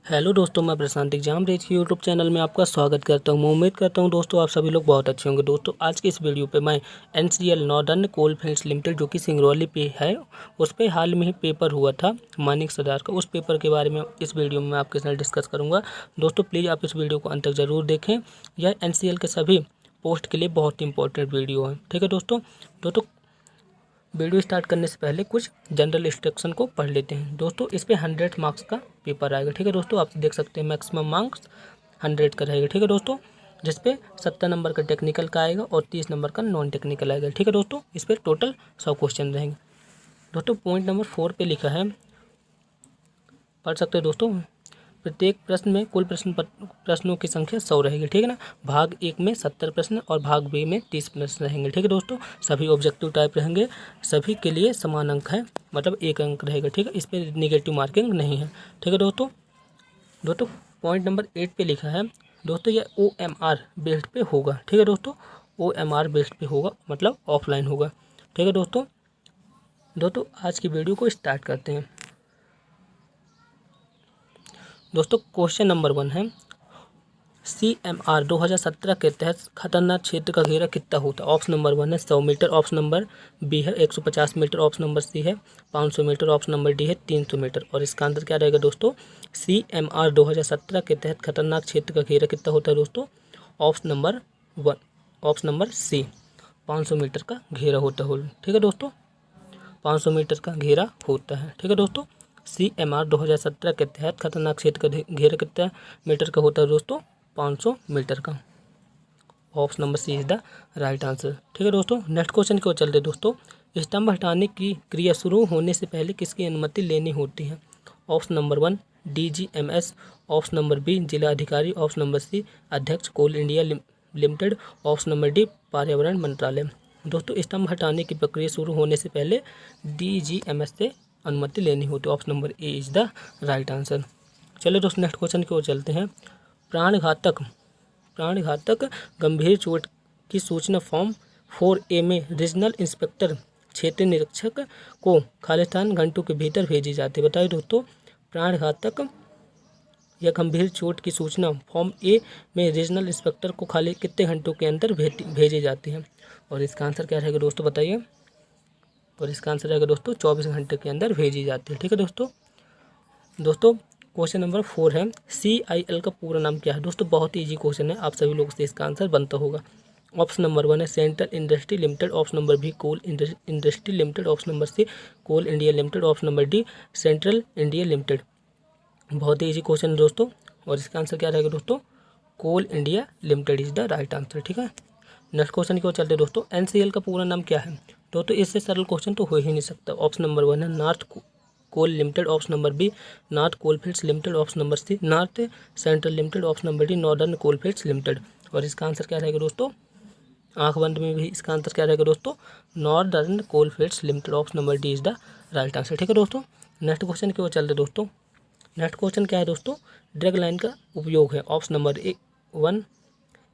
Hello दोस्तों, मैं प्रशांत exam raise की यूट्यूब चैनल में आपका स्वागत करता हूं। मैं उम्मीद करता हूं दोस्तों आप सभी लोग बहुत अच्छे होंगे। दोस्तों आज की इस वीडियो पे मैं एनसीएल नॉर्दर्न कोल फील्ड्स लिमिटेड जो कि सिंगरौली पे है, उस पे हाल में ही पेपर हुआ था मानिक सरदार का। उस पेपर के बारे में इस वीडियो में मैं आपके साथ डिस्कस करूँगा। दोस्तों प्लीज़ आप इस वीडियो को अंत तक ज़रूर देखें। यह एनसीएल के सभी पोस्ट के लिए बहुत ही इंपॉर्टेंट वीडियो है। ठीक है दोस्तों वीडियो स्टार्ट करने से पहले कुछ जनरल इंस्ट्रक्शन को पढ़ लेते हैं। दोस्तों इस पे 100 मार्क्स का पेपर आएगा। ठीक है दोस्तों, आप देख सकते हैं मैक्सिमम मार्क्स 100 का रहेगा। ठीक है दोस्तों, जिसपे 70 नंबर का टेक्निकल का आएगा और 30 नंबर का नॉन टेक्निकल आएगा। ठीक है दोस्तों, इस पर टोटल 100 क्वेश्चन रहेंगे। दोस्तों पॉइंट नंबर 4 पे लिखा है, पढ़ सकते हैं दोस्तों। प्रत्येक प्रश्न में कुल प्रश्नों की संख्या 100 रहेगी। ठीक है ना। भाग 1 में 70 प्रश्न और भाग बी में 30 प्रश्न रहेंगे। ठीक है दोस्तों, सभी ऑब्जेक्टिव टाइप रहेंगे, सभी के लिए समान अंक है, मतलब 1 अंक रहेगा। ठीक है, इस पर निगेटिव मार्किंग नहीं है। ठीक है दोस्तों पॉइंट नंबर 8 पे लिखा है दोस्तों, यह OMR बेस्ड पे होगा। ठीक है दोस्तों, OMR बेस्ड पे होगा, मतलब ऑफलाइन होगा। ठीक है दोस्तों आज की वीडियो को स्टार्ट करते हैं। दोस्तों क्वेश्चन नंबर 1 है, CMR 2017 के तहत खतरनाक क्षेत्र का घेरा कितना होता है। ऑप्शन नंबर 1 है 100 मीटर, ऑप्शन नंबर बी है 150 मीटर, ऑप्शन नंबर सी है 500 मीटर, ऑप्शन नंबर डी है 300 मीटर। और इसका आंसर क्या रहेगा दोस्तों, CMR 2017 के तहत खतरनाक क्षेत्र का घेरा कितना होता है दोस्तों, option number 1, option number C 500 metre का घेरा होता है। ठीक है दोस्तों, 500 मीटर का घेरा होता है। ठीक है दोस्तों, CMR 2017 के तहत खतरनाक क्षेत्र का घेरा कितना मीटर का होता है दोस्तों, 500 मीटर का। Option number C is the right answer. ठीक है दोस्तों, नेक्स्ट क्वेश्चन की ओर चलते हैं। दोस्तों स्तंभ हटाने की क्रिया शुरू होने से पहले किसकी अनुमति लेनी होती है। Option number 1 DGMS, option number B जिला अधिकारी, ऑप्शन नंबर सी अध्यक्ष coal India limited, option number D पर्यावरण मंत्रालय। दोस्तों स्तंभ हटाने की प्रक्रिया शुरू होने से पहले DGMS से अनुमति लेनी होती है। Option number A is the right answer. चलिए दोस्तों नेक्स्ट क्वेश्चन की ओर चलते हैं। प्राणघातक गंभीर चोट की सूचना फॉर्म 4A में रीजनल इंस्पेक्टर क्षेत्रीय निरीक्षक को खालिस्तान घंटों के भीतर भेजी जाती है। बताइए दोस्तों, प्राणघातक या गंभीर चोट की सूचना फॉर्म ए में रीजनल इंस्पेक्टर को खाली कितने घंटों के अंदर भेजी जाती है। और इसका आंसर क्या रहेगा दोस्तों, बताइए। और इसका आंसर रहेगा दोस्तों 24 घंटे के अंदर भेजी जाती है। ठीक है दोस्तों क्वेश्चन नंबर 4 है, CIL का पूरा नाम क्या है। दोस्तों बहुत ही ईजी क्वेश्चन है, आप सभी लोगों से इसका आंसर बनता होगा। ऑप्शन नंबर 1 है central industry limited, option number B coal industry limited, option number C coal India limited, option number D central India limited. बहुत ही ईजी क्वेश्चन है दोस्तों, और इसका आंसर क्या रहेगा दोस्तों, coal India limited is the right answer. ठीक है, नेक्स्ट क्वेश्चन की ओर चलते हैं। दोस्तों NCL का पूरा नाम क्या है। दोस्तों इससे सरल क्वेश्चन तो हो ही नहीं सकता। ऑप्शन नंबर 1 है north coal limited, option number B north coalfields limited, option number C north central limited, option number D northern coalfields limited. और इसका आंसर क्या रहेगा दोस्तों, आंख बंद में भी इसका आंसर क्या रहेगा दोस्तों, northern coalfields limited. Option number D is the right answer. ठीक है दोस्तों, नेक्स्ट क्वेश्चन की ओर चलते दोस्तों। नेक्स्ट क्वेश्चन क्या है दोस्तों, ड्रैग लाइन का उपयोग है। ऑप्शन नंबर 1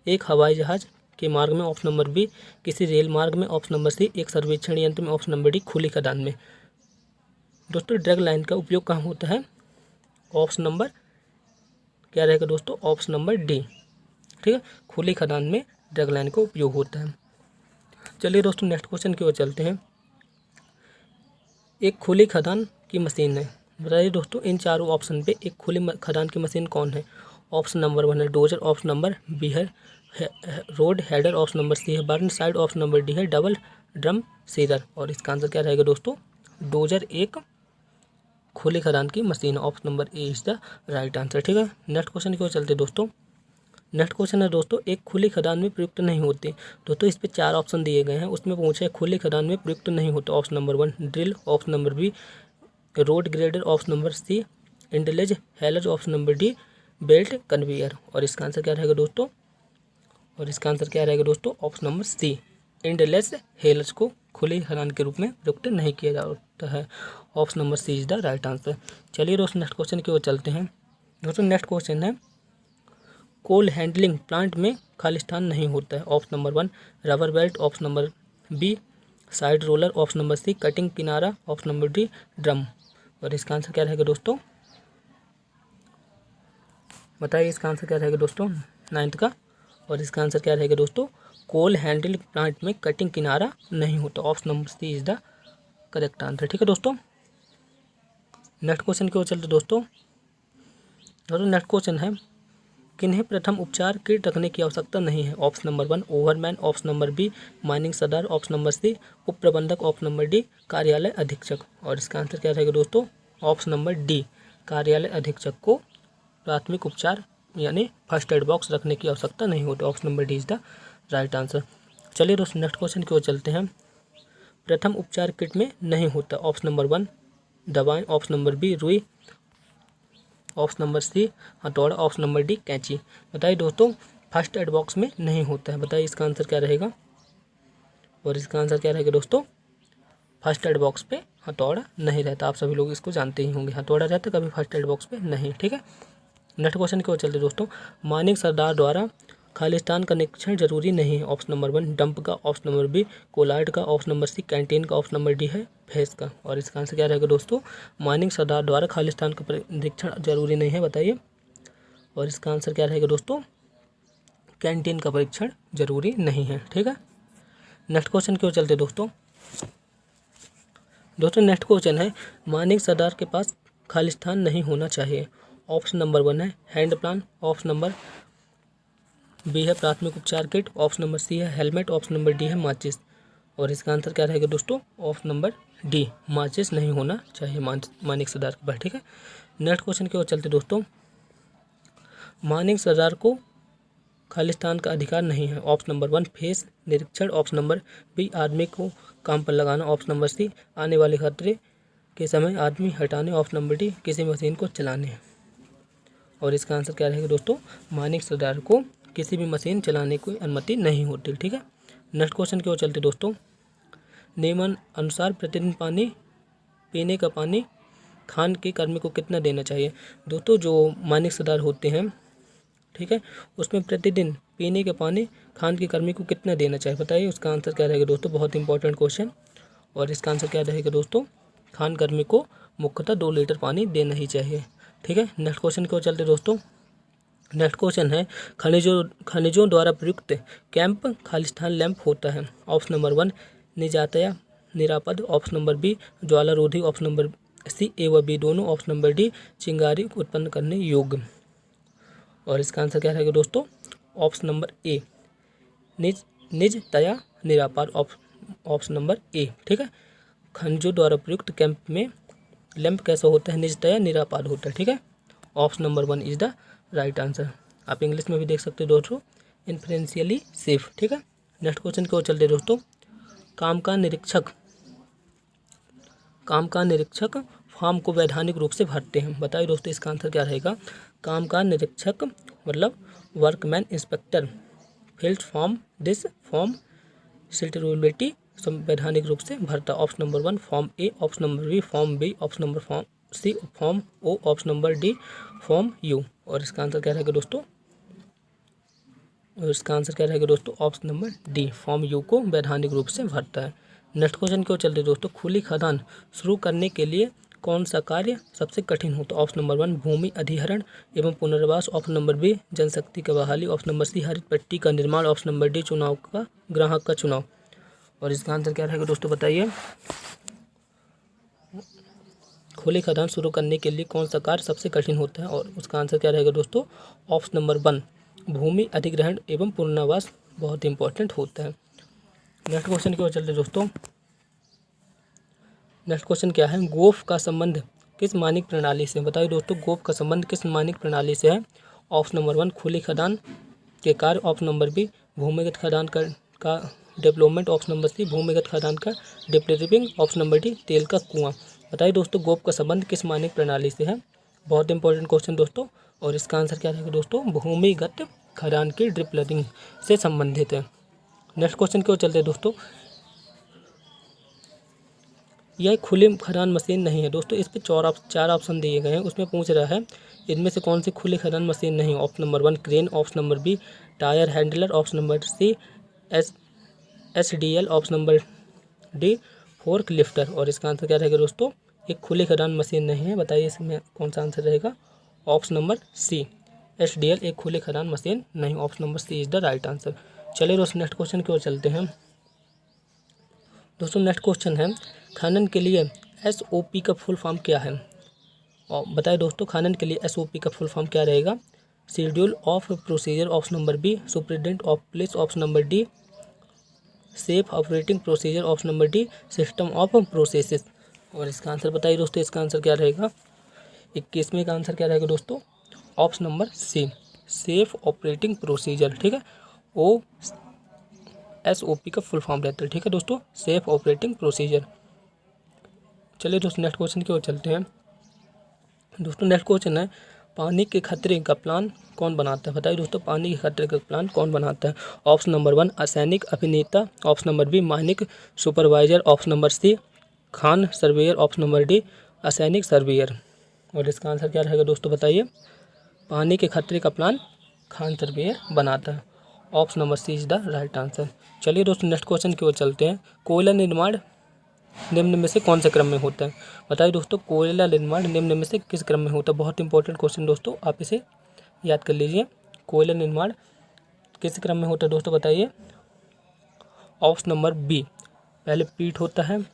एक हवाई जहाज के मार्ग में, ऑप्शन नंबर बी किसी रेल मार्ग में, ऑप्शन नंबर सी एक सर्वेक्षण यंत्र में, ऑप्शन नंबर डी खुली खदान में। दोस्तों ड्रैग लाइन का उपयोग कहाँ होता है, ऑप्शन नंबर क्या रहेगा दोस्तों, ऑप्शन नंबर डी। ठीक है, खुली खदान में ड्रैग लाइन का उपयोग होता है। चलिए दोस्तों नेक्स्ट क्वेश्चन की ओर चलते हैं। एक खुली खदान की मशीन है, बताइए दोस्तों इन चारों ऑप्शन पे एक खुली खदान की मशीन कौन है। ऑप्शन नंबर 1 है डोजर, ऑप्शन नंबर बी है road header, option number C है burn side, option number D है डबल ड्रम सीडर। और इसका आंसर क्या रहेगा दोस्तों, डोजर एक खुली खदान की machine, option number A is the right answer. ठीक है, नेक्स्ट क्वेश्चन की ओर चलते दोस्तों। नेक्स्ट क्वेश्चन है दोस्तों, एक खुली खदान में प्रयुक्त नहीं होते। दोस्तों इस पे 4 ऑप्शन दिए गए हैं, उसमें पूछा है खुली खदान में प्रयुक्त नहीं होते। Option number 1 drill, option number B road grader, option number C endless hauler, option number D belt conveyor. और इसका आंसर क्या रहेगा दोस्तों, और इसका आंसर क्या रहेगा दोस्तों, option number C endless haulers को खुली खदान के रूप में प्रयुक्त नहीं किया जाता है। Option number C is the right answer. चलिए दोस्तों नेक्स्ट क्वेश्चन की ओर चलते हैं। दोस्तों नेक्स्ट क्वेश्चन है, कोल हैंडलिंग प्लांट में खालिस्तान नहीं होता है। Option number 1 rubber belt, option number B side roller, option number C cutting किनारा, ऑप्शन नंबर डी ड्रम। और इसका आंसर क्या रहेगा दोस्तों, बताइए इसका आंसर क्या रहेगा दोस्तों, 9th का। और इसका आंसर क्या रहेगा दोस्तों, कोल हैंडल प्लांट में कटिंग किनारा नहीं होता। Option number C is the correct answer. ठीक है दोस्तों, नेक्स्ट क्वेश्चन की ओर चलते दोस्तों। नेक्स्ट क्वेश्चन है, किन्हें प्रथम उपचार किट रखने की आवश्यकता नहीं है। Option number 1 overman, option number B mining sardar, option number C उप प्रबंधक, ऑप्शन नंबर डी कार्यालय अधीक्षक। और इसका आंसर क्या रहेगा दोस्तों, ऑप्शन नंबर डी कार्यालय अधीक्षक को प्राथमिक उपचार यानी फर्स्ट एड बॉक्स रखने की आवश्यकता नहीं होती। Option number D is the right answer. चलिए दोस्तों नेक्स्ट क्वेश्चन की ओर चलते हैं। प्रथम उपचार किट में नहीं होता। ऑप्शन नंबर 1 दवाएं, ऑप्शन नंबर बी रुई, ऑप्शन नंबर सी हथौड़ा, ऑप्शन नंबर डी कैंची। बताइए दोस्तों फर्स्ट एड बॉक्स में नहीं होता है। बताइए इसका आंसर क्या रहेगा। और इसका आंसर क्या रहेगा दोस्तों, फर्स्ट एड बॉक्स पे हथौड़ा नहीं रहता। आप सभी लोग इसको जानते ही होंगे, हथौड़ा रहता कभी फर्स्ट एड बॉक्स पे नहीं। ठीक है, नेक्स्ट क्वेश्चन की ओर चलते दोस्तों। मानिक सरदार द्वारा खालिस्तान का निरीक्षण जरूरी नहीं है। ऑप्शन नंबर 1 डंप का, ऑप्शन नंबर बी कोलार्ड का, ऑप्शन नंबर सी कैंटीन का, ऑप्शन नंबर डी है भैंस का। और इसका आंसर क्या रहेगा दोस्तों, मानिक सरदार द्वारा खालिस्तान का निरीक्षण जरूरी नहीं है। बताइए। और इसका आंसर क्या रहेगा दोस्तों, कैंटीन का परीक्षण जरूरी नहीं है। ठीक है, नेक्स्ट क्वेश्चन की ओर चलते दोस्तों। नेक्स्ट क्वेश्चन है, मानिक सरदार के पास खालिस्तान नहीं होना चाहिए। ऑप्शन नंबर 1 है hand plan, option number B है प्राथमिक उपचार किट, ऑप्शन नंबर सी है हेलमेट, ऑप्शन नंबर डी है माचिस। और इसका आंसर क्या रहेगा दोस्तों, ऑप्शन नंबर डी माचिस नहीं होना चाहिए मानिक सरदार के पास। ठीक है, नेक्स्ट क्वेश्चन की ओर चलते दोस्तों। मानिक सरदार को खालिस्तान का अधिकार नहीं है। ऑप्शन नंबर 1 फेस निरीक्षण, ऑप्शन नंबर बी आदमी को काम पर लगाना, ऑप्शन नंबर सी आने वाले खतरे के समय आदमी हटाने, ऑप्शन नंबर डी किसी मशीन को चलाने। और इसका आंसर क्या रहेगा दोस्तों, मानिक सरदार को किसी भी मशीन चलाने की अनुमति नहीं होती। ठीक है, नेक्स्ट क्वेश्चन की ओर चलते दोस्तों। नियमन अनुसार प्रतिदिन पानी पीने का पानी खान के कर्मी को कितना देना चाहिए। दोस्तों जो मानिक सरदार होते हैं, ठीक है, उसमें प्रतिदिन पीने के पानी खान के कर्मी को कितना देना चाहिए। बताइए उसका आंसर क्या रहेगा दोस्तों, बहुत इंपॉर्टेंट क्वेश्चन। और इसका आंसर क्या रहेगा दोस्तों, खान कर्मी को मुख्यतः 2 लीटर पानी देना ही चाहिए। ठीक है, नेक्स्ट क्वेश्चन की ओर चलते दोस्तों। नेक्स्ट क्वेश्चन है, खनिजों द्वारा प्रयुक्त कैंप खालिस्तान लैंप होता है। ऑप्शन नंबर 1 निजातया निरापद, ऑप्शन नंबर बी ज्वालारोधी, ऑप्शन नंबर सी ए व बी दोनों, ऑप्शन नंबर डी चिंगारी उत्पन्न करने योग्य। और इसका आंसर क्या रहेगा दोस्तों, ऑप्शन नंबर ए निजतया निरापद, ऑप्शन नंबर ए। ठीक है, खनिजों द्वारा प्रयुक्त कैंप में लैंप कैसा होता है, निजतया निरापद होता है। ठीक है, option number 1 is the right answer. आप इंग्लिश में भी देख सकते हो दोस्तों, इन्फ्रेंशियली सेफ। ठीक है, नेक्स्ट क्वेश्चन की ओर चलते दोस्तों। काम का निरीक्षक फॉर्म को वैधानिक रूप से भरते हैं। बताइए दोस्तों इसका आंसर क्या रहेगा। काम का निरीक्षक मतलब workman inspector filled form this form सिल्टरेबिलिटी वैधानिक रूप से भरता। Option number 1 form A, option number B form B, option number form C form O, option number D form U. और इसका आंसर क्या रहेगा दोस्तों, option number D form U को वैधानिक रूप से भरता है। नेक्स्ट क्वेश्चन की ओर चलते दोस्तों। खुली खदान शुरू करने के लिए कौन सा कार्य सबसे कठिन होता है। ऑप्शन नंबर 1 भूमि अधिहरण एवं पुनर्वास, ऑप्शन नंबर बी जनशक्ति का बहाली, ऑप्शन नंबर सी हरित पट्टी का निर्माण, ऑप्शन नंबर डी ग्राहक का चुनाव। और इसका आंसर क्या रहेगा दोस्तों, बताइए। खुली खदान शुरू करने के लिए कौन सा कार्य सबसे कठिन होता है। और उसका आंसर क्या रहेगा दोस्तों, ऑप्शन नंबर 1 भूमि अधिग्रहण एवं पुनर्वास बहुत इंपॉर्टेंट होता है। नेक्स्ट क्वेश्चन की ओर चलते दोस्तों। नेक्स्ट क्वेश्चन क्या है, गोफ का संबंध किस मानक प्रणाली से। बताइए दोस्तों गोफ का संबंध किस मानक प्रणाली से है। ऑप्शन नंबर 1 खुली खदान के कार्य, ऑप्शन नंबर बी भूमिगत खदान का डेवलपमेंट, ऑप्शन नंबर सी भूमिगत खदान का डिप्रिपिंग, ऑप्शन नंबर डी तेल का कुआं। बताइए दोस्तों गोफ का संबंध किस मानक प्रणाली से है। बहुत इंपॉर्टेंट क्वेश्चन दोस्तों। और इसका आंसर क्या रहेगा दोस्तों, भूमिगत खदान की ड्रिपलिंग से संबंधित है। नेक्स्ट क्वेश्चन की ओर चलते हैं दोस्तों। यह खुली खदान मशीन नहीं है दोस्तों, इस पे 4 ऑप्शन दिए गए हैं। उसमें पूछ रहा है इनमें से कौन सी खुली खदान मशीन नहीं है। Option number 1 crane, option number B tyre handler, option number C SDL, option number D fork lifter. और इसका आंसर क्या रहेगा दोस्तों, एक खुली खदान मशीन नहीं है। बताइए इसमें कौन सा आंसर रहेगा। ऑप्शन नंबर सी SDL एक खुली खदान मशीन नहीं। Option number C is the right answer. चलिए दोस्तों नेक्स्ट क्वेश्चन की ओर चलते हैं। दोस्तों नेक्स्ट क्वेश्चन है, खनन के लिए SOP का फुल फॉर्म क्या है? और बताइए दोस्तों, खनन के लिए SOP का फुल फॉर्म क्या रहेगा? Schedule of procedure option number B, superintendent of police option number D, safe operating procedure option number D, system of processes. और इसका आंसर बताइए दोस्तों, इसका आंसर क्या रहेगा? 21वें का आंसर क्या रहेगा दोस्तों? Option number C, safe operating procedure. ठीक है, ओ SOP का फुल फॉर्म रहता है। ठीक है दोस्तों, सेफ ऑपरेटिंग प्रोसीजर। चलिए दोस्तों नेक्स्ट क्वेश्चन की ओर चलते हैं। दोस्तों नेक्स्ट क्वेश्चन है, पानी के खतरे का प्लान कौन बनाता है? बताइए दोस्तों, पानी के खतरे का प्लान कौन बनाता है? ऑप्शन नंबर 1 असैनिक अभिनेता, ऑप्शन नंबर बी मानक सुपरवाइजर, ऑप्शन नंबर सी खान सर्वेयर, ऑप्शन नंबर डी असैनिक सर्वेयर। और इसका आंसर क्या रहेगा दोस्तों बताइए? पानी के खतरे का प्लान खान सर्वेयर बनाता है। Option number C is the right answer. चलिए दोस्तों नेक्स्ट क्वेश्चन की ओर चलते हैं। कोयला निर्माण निम्न में से कौन से क्रम में होता है? बताइए दोस्तों, कोयला निर्माण निम्न में से किस क्रम में होता है? बहुत इंपॉर्टेंट क्वेश्चन दोस्तों, आप इसे याद कर लीजिए। कोयला निर्माण किस क्रम में होता है दोस्तों बताइए? ऑप्शन नंबर बी, पहले पीट होता है।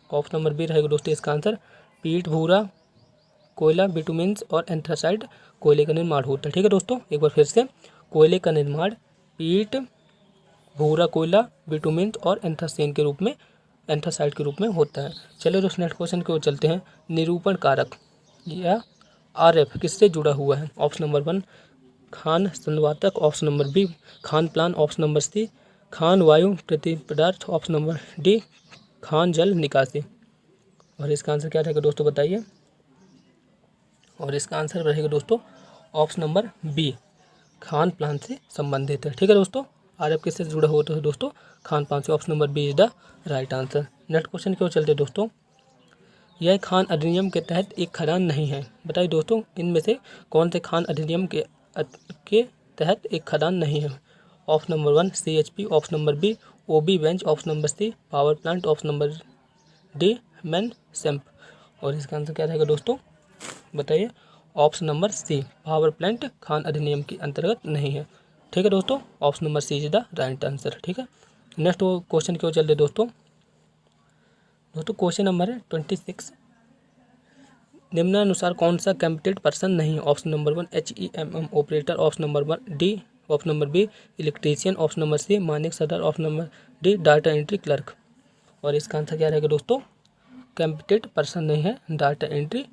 ऑप्शन नंबर बी रहेगा दोस्तों इसका आंसर। पीट, भूरा कोयला, बिटुमेंस और एंथ्रासाइड कोयले का निर्माण होता है। ठीक है दोस्तों, एक बार फिर से, कोयले का निर्माण पीट, भूरा कोयला, बिटुमेंस और एंथ्रासाइड के रूप में होता है। चलिए दोस्तों नेक्स्ट क्वेश्चन की ओर चलते हैं। निरूपण कारक या RF किससे जुड़ा हुआ है? ऑप्शन नंबर 1 खान संवातक, ऑप्शन नंबर बी खान प्लान, ऑप्शन नंबर सी खान वायु प्रतिपदार्थ, ऑप्शन नंबर डी खान जल निकासी। और इसका आंसर क्या रहेगा दोस्तों बताइए? और इसका आंसर रहेगा दोस्तों ऑप्शन नंबर बी खान प्लान से संबंधित है। ठीक है दोस्तों, RF किससे जुड़ा होता है दोस्तों? खान प्लान से। Option number B is the right answer. Next question की ओर चलते हैं दोस्तों। यह खान अधिनियम के तहत एक खदान नहीं है। बताइए दोस्तों, इनमें से कौन से खान अधिनियम के तहत एक खदान नहीं है? Option number 1 CHP, option number B OB bench, option number C power plant, option number D main sump. और इसका आंसर क्या रहेगा दोस्तों बताइए? Option number C power plant खान अधिनियम के अंतर्गत नहीं है। ठीक है दोस्तों, option number C is the right answer. ठीक है, नेक्स्ट क्वेश्चन की ओर चलते दोस्तों। क्वेश्चन नंबर है 26। निम्नानुसार कौन सा कॉम्पिटेंट पर्सन नहीं है? Option number 1 HEMM operator, option number 1 D, option number B electrician, option number C मानिक सदर, option number D data entry clerk. और इसका आंसर क्या रहेगा दोस्तों? कॉम्पिटेंट पर्सन नहीं है डाटा एंट्री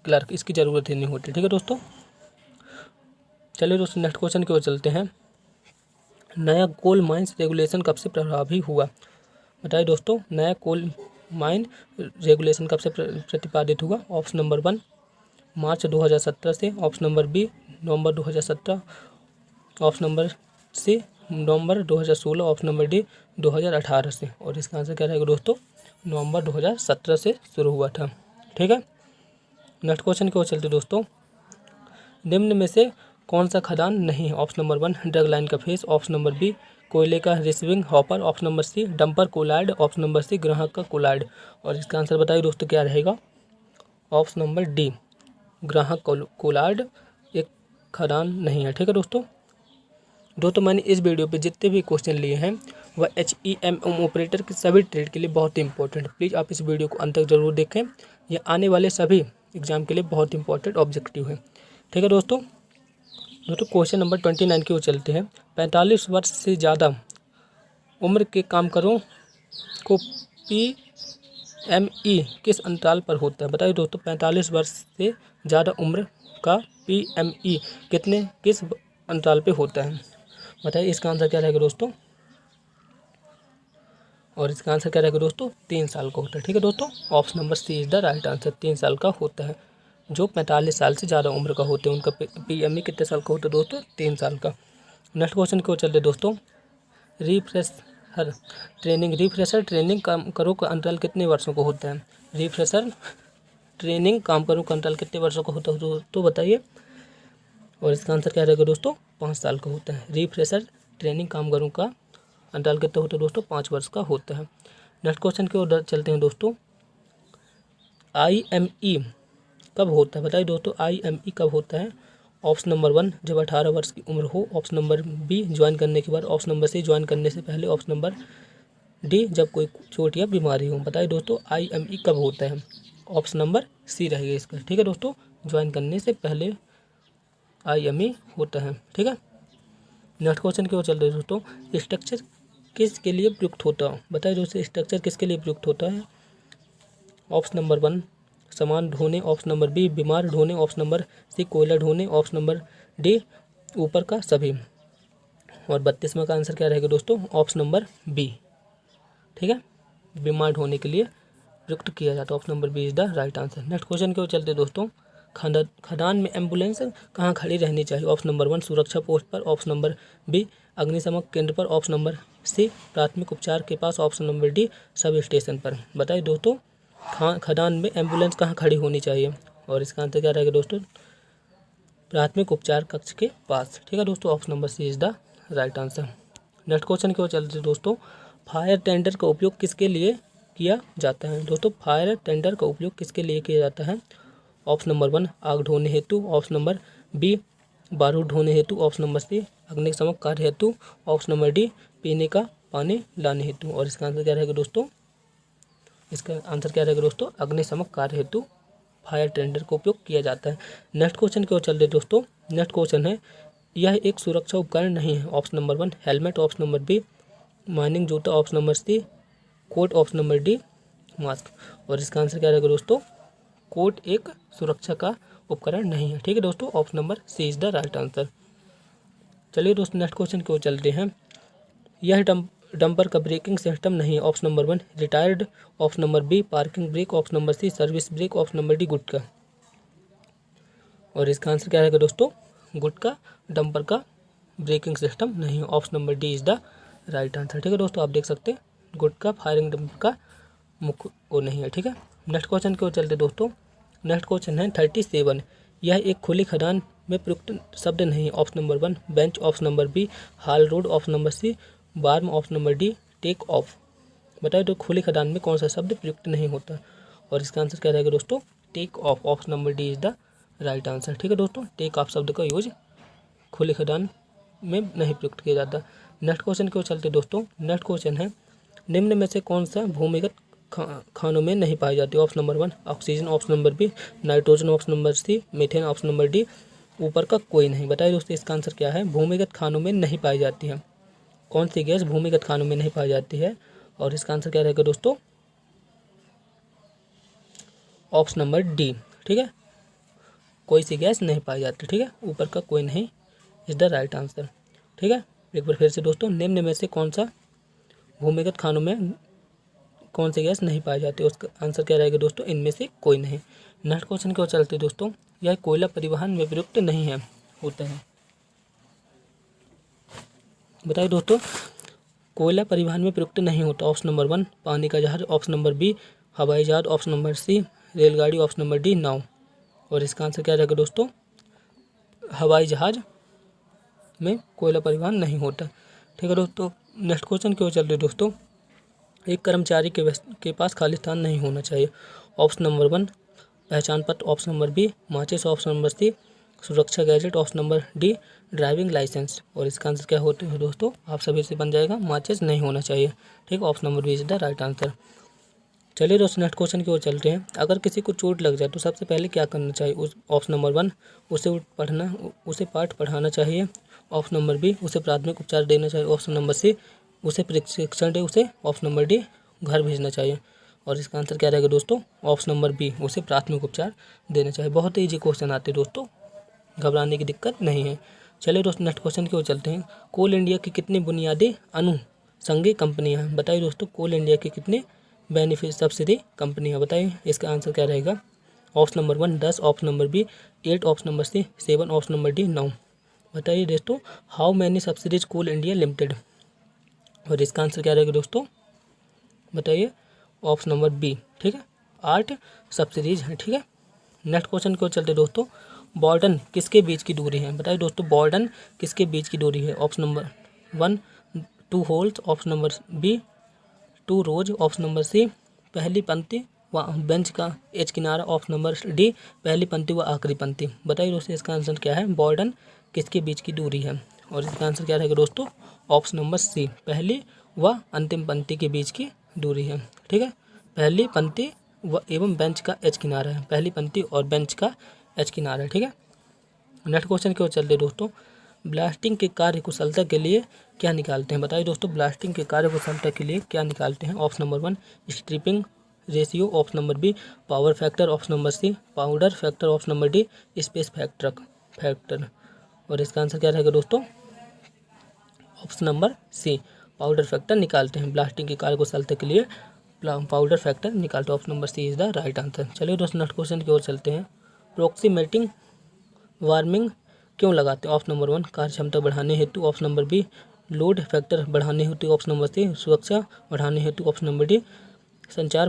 क्लर्क, इसकी ज़रूरत ही नहीं होती। ठीक है दोस्तों, चलिए दोस्तों नेक्स्ट क्वेश्चन की ओर चलते हैं। नया कोल माइंस रेगुलेशन कब से प्रभावी हुआ? बताइए दोस्तों, नया कोल माइन रेगुलेशन कब से प्रतिपादित हुआ? ऑप्शन नंबर 1 मार्च 2017 से, ऑप्शन नंबर बी नवंबर 2017, ऑप्शन नंबर सी नवंबर 2016, ऑप्शन नंबर डी 2018 से। और इसका आंसर क्या रहेगा दोस्तों? नवंबर 2017 से शुरू हुआ था। ठीक है, नेक्स्ट क्वेश्चन की ओर चलते दोस्तों। निम्न में से कौन सा खदान नहीं है? ऑप्शन नंबर 1 ड्रग लाइन का फेस, ऑप्शन नंबर बी कोयले का receiving hopper, option number C dumper collide, option number C ग्राहक का कोलाइड। और इसका आंसर बताइए दोस्तों क्या रहेगा? ऑप्शन नंबर डी ग्राहक कोलाइड एक खदान नहीं है। ठीक है दोस्तों मैंने इस वीडियो पे जितने भी क्वेश्चन लिए हैं वह HEMM ऑपरेटर के सभी ट्रेड के लिए बहुत ही इंपॉर्टेंट। प्लीज़ आप इस वीडियो को अंत तक जरूर देखें, यह आने वाले सभी एग्जाम के लिए बहुत इंपॉर्टेंट ऑब्जेक्टिव है। ठीक है दोस्तों क्वेश्चन नंबर 29 की ओर चलते हैं। 45 वर्ष से ज़्यादा उम्र के कामगारों को PME किस अंतराल पर होता है? बताइए दोस्तों, 45 वर्ष से ज़्यादा उम्र का PME किस अंतराल पे होता है? बताइए, इसका आंसर क्या रहेगा दोस्तों? और इसका आंसर क्या रहेगा दोस्तों? 3 साल का होता है। ठीक है दोस्तों, option number C is the right answer. 3 साल का होता है। जो 45 साल से ज़्यादा उम्र का होते हैं उनका PME कितने साल का होता है दोस्तों? 3 साल का। नेक्स्ट क्वेश्चन की ओर चलते दोस्तों। रिफ्रेशर ट्रेनिंग कामगारों का अंतराल कितने वर्षों का होता है? रिफ्रेशर ट्रेनिंग कामगारों का अंतराल कितने वर्षों का होता है दोस्तों बताइए? और इसका आंसर क्या रहेगा दोस्तों? 5 साल का होता है। रिफ्रेशर ट्रेनिंग कामगारों का अंतराल कितना होता है दोस्तों? 5 वर्ष का होता है। नेक्स्ट क्वेश्चन की ओर चलते हैं दोस्तों। IME कब होता है? बताइए दोस्तों, IME कब होता है? ऑप्शन नंबर 1 जब 18 वर्ष की उम्र हो। ऑप्शन नंबर बी ज्वाइन करने के बाद। ऑप्शन नंबर सी ज्वाइन करने से पहले। ऑप्शन नंबर डी जब कोई चोट या बीमारी हो। बताइए दोस्तों IME कब होता है। ऑप्शन नंबर सी रहेगा इसका। ठीक है दोस्तों, ज्वाइन करने से पहले IME होता है। ठीक है, नेक्स्ट क्वेश्चन की ओर चल रहे दोस्तों। स्ट्रक्चर किसके लिए प्रयुक्त होता है। बताइए दोस्तों स्ट्रक्चर किसके लिए प्रयुक्त होता है। ऑप्शन नंबर 1 सामान ढोने। ऑप्शन नंबर बी बीमार ढोने। ऑप्शन नंबर सी कोयला ढोने। ऑप्शन नंबर डी ऊपर का सभी। और 32वां का आंसर क्या रहेगा दोस्तों, ऑप्शन नंबर बी। ठीक है, बीमार ढोने के लिए प्रयुक्त किया जाता है। Option number B is the right answer. Next question की ओर चलते दोस्तों। खदान में एम्बुलेंस कहाँ खड़ी रहनी चाहिए। ऑप्शन नंबर 1 सुरक्षा पोस्ट पर। ऑप्शन नंबर बी अग्निशमन केंद्र पर। ऑप्शन नंबर सी प्राथमिक उपचार के पास। ऑप्शन नंबर डी सब स्टेशन पर। बताइए दोस्तों खदान में एम्बुलेंस कहाँ खड़ी होनी चाहिए। और इसका आंसर क्या रहेगा दोस्तों, प्राथमिक उपचार कक्ष के पास। ठीक है दोस्तों, option number C is the right answer. Next question की ओर चलते दोस्तों। फायर टेंडर का उपयोग किसके लिए किया जाता है। दोस्तों फायर टेंडर का उपयोग किसके लिए किया जाता है। ऑप्शन नंबर 1 आग ढोने हेतु। ऑप्शन नंबर बी बारूद ढोने हेतु। ऑप्शन नंबर सी अग्निशमन कार्य हेतु। ऑप्शन नंबर डी पीने का पानी लाने हेतु। और इसका आंसर क्या रहेगा दोस्तों, इसका आंसर क्या रहेगा दोस्तों, अग्निशमन कार्य हेतु फायर टेंडर का उपयोग किया जाता है। नेक्स्ट क्वेश्चन की ओर चल रहे दोस्तों। नेक्स्ट क्वेश्चन है यह एक सुरक्षा उपकरण नहीं है। Option number 1 helmet. Option number B mining जूता। Option number C coat. Option number D mask. और इसका आंसर क्या रहेगा दोस्तों, कोट एक सुरक्षा का उपकरण नहीं है। ठीक है दोस्तों, option number C is the right answer. चलिए दोस्तों नेक्स्ट क्वेश्चन की ओर चलते हैं। यह डंपर का ब्रेकिंग सिस्टम नहीं है। Option number 1 retired. Option number B parking brake. Option number C service brake. Option number D गुटका। और इसका आंसर क्या रहेगा दोस्तों, गुटका डंपर का ब्रेकिंग सिस्टम नहीं है। Option number D is the right answer. ठीक है दोस्तों, आप देख सकते हैं गुटका फायरिंग डंपर का मुख्य वो नहीं है। ठीक है, नेक्स्ट क्वेश्चन की ओर चलते दोस्तों। नेक्स्ट क्वेश्चन है 37 यह एक खुली खदान में प्रयुक्त शब्द नहीं है। Option number 1 bench. Option number B haul road. Option number C berm. Option number D take off. बताइए तो खुली खदान में कौन सा शब्द प्रयुक्त नहीं होता। और इसका आंसर क्या रहेगा दोस्तों, take off. Option number D is the right answer. ठीक है दोस्तों, टेक ऑफ शब्द का यूज खुली खदान में नहीं प्रयुक्त किया जाता। नेक्स्ट क्वेश्चन की ओर चलते दोस्तों। नेक्स्ट क्वेश्चन है निम्न में से कौन सा भूमिगत खानों में नहीं पाई जाती। Option number 1 oxygen. Option number B nitrogen. Option number C methane. Option number D ऊपर का कोई नहीं। बताइए दोस्तों इसका आंसर क्या है, भूमिगत खानों में नहीं पाई जाती है। कौन सी गैस भूमिगत खानों में नहीं पाई जाती है। और इसका आंसर क्या रहेगा दोस्तों, ऑप्शन नंबर डी। ठीक है, कोई सी गैस नहीं पाई जाती। ठीक है, ऊपर का कोई नहीं इज द राइट आंसर। ठीक है, एक बार फिर से दोस्तों, निम्न में से कौन सा भूमिगत खानों में कौन सी गैस नहीं पाई जाती। उसका आंसर क्या रहेगा दोस्तों, इनमें से कोई नहीं। नेक्स्ट क्वेश्चन की ओर चलते दोस्तों। यह कोयला परिवहन में प्रयुक्त नहीं है होता है। बताइए दोस्तों कोयला परिवहन में प्रयुक्त नहीं होता। ऑप्शन नंबर 1 पानी का जहाज। ऑप्शन नंबर बी हवाई जहाज। ऑप्शन नंबर सी रेलगाड़ी। ऑप्शन नंबर डी नाव। और इसका आंसर क्या रहेगा दोस्तों, हवाई जहाज में कोयला परिवहन नहीं होता। ठीक है दोस्तों, नेक्स्ट क्वेश्चन की ओर चल रहे दोस्तों। एक कर्मचारी के पास खाली स्थान नहीं होना चाहिए। ऑप्शन नंबर 1 पहचान पत्र। ऑप्शन नंबर बी माचिस। ऑप्शन नंबर सी सुरक्षा gadget. Option number D driving licence. और इसका आंसर क्या होते हैं दोस्तों, आप सभी से बन जाएगा माचिस नहीं होना चाहिए। ठीक, option number B is the right answer. चलिए दोस्तों नेक्स्ट क्वेश्चन की ओर चलते हैं। अगर किसी को चोट लग जाए तो सबसे पहले क्या करना चाहिए। उस ऑप्शन नंबर 1 उसे पाठ पढ़ाना चाहिए। ऑप्शन नंबर बी उसे प्राथमिक उपचार देना चाहिए। ऑप्शन नंबर सी उसे प्रशिक्षण दे उसे। ऑप्शन नंबर डी घर भेजना चाहिए। और इसका आंसर क्या रहेगा दोस्तों, ऑप्शन नंबर बी उसे प्राथमिक उपचार देना चाहिए। बहुत ही ईजी क्वेश्चन आते हैं दोस्तों, घबराने की दिक्कत नहीं है। चलिए दोस्तों नेक्स्ट क्वेश्चन की ओर चलते हैं। कोल इंडिया की कितनी बुनियादी अनुषंगी कंपनियां हैं। बताइए दोस्तों कोल इंडिया की कितने बेनिफिट सब्सिडी कंपनियां। बताइए इसका आंसर क्या रहेगा। Option number 1 10। Option number B 8। Option number C 7। Option number D 9। बताइए दोस्तों how many subsidies coal India limited. और इसका आंसर क्या रहेगा दोस्तों, बताइए ऑप्शन नंबर बी। ठीक है, 8 सब्सिडीज हैं। ठीक है, नेक्स्ट क्वेश्चन की ओर चलते दोस्तों। बॉर्डन किसके बीच की दूरी है। बताइए दोस्तों बॉर्डन किसके बीच की दूरी है। Option number 1 2 holes. Option number B 2 rows. Option number C पहली पंक्ति बेंच का एच किनारा, ऑप्शन नंबर डी पहली पंक्ति व आखिरी पंक्ति। बताइए दोस्तों इसका आंसर क्या है, बॉर्डर किसके बीच की दूरी है, और इसका आंसर क्या रहेगा दोस्तों, ऑप्शन नंबर सी पहली व अंतिम पंक्ति के बीच की दूरी है। ठीक है, पहली पंक्ति व एवं बेंच का एच किनारा है, पहली पंक्ति और बेंच का एच किनारा है। ठीक है, नेक्स्ट क्वेश्चन की ओर चलते दोस्तों, ब्लास्टिंग के कार्य कुशलता के लिए क्या निकालते हैं। बताइए दोस्तों ब्लास्टिंग के कार्य कुशलता के लिए क्या निकालते हैं। Option number 1 stripping ratio, option number B power factor, option number C powder factor, option number D space factor. और इसका आंसर क्या रहेगा दोस्तों, option number C powder factor निकालते हैं। ब्लास्टिंग के कार्य कुशलता के लिए पाउडर फैक्टर निकालते हैं, option number C is the right answer. चलिए दोस्तों नेक्स्ट क्वेश्चन की ओर चलते हैं, प्रोक्सीमेटिंग वार्मिंग क्यों लगाते हैं। ऑप्शन नंबर 1 कार्य क्षमता बढ़ाने हेतु, option number B load factor बढ़ाने हेतु, ऑप्शन नंबर सी सुरक्षा बढ़ाने हेतु, ऑप्शन नंबर डी संचार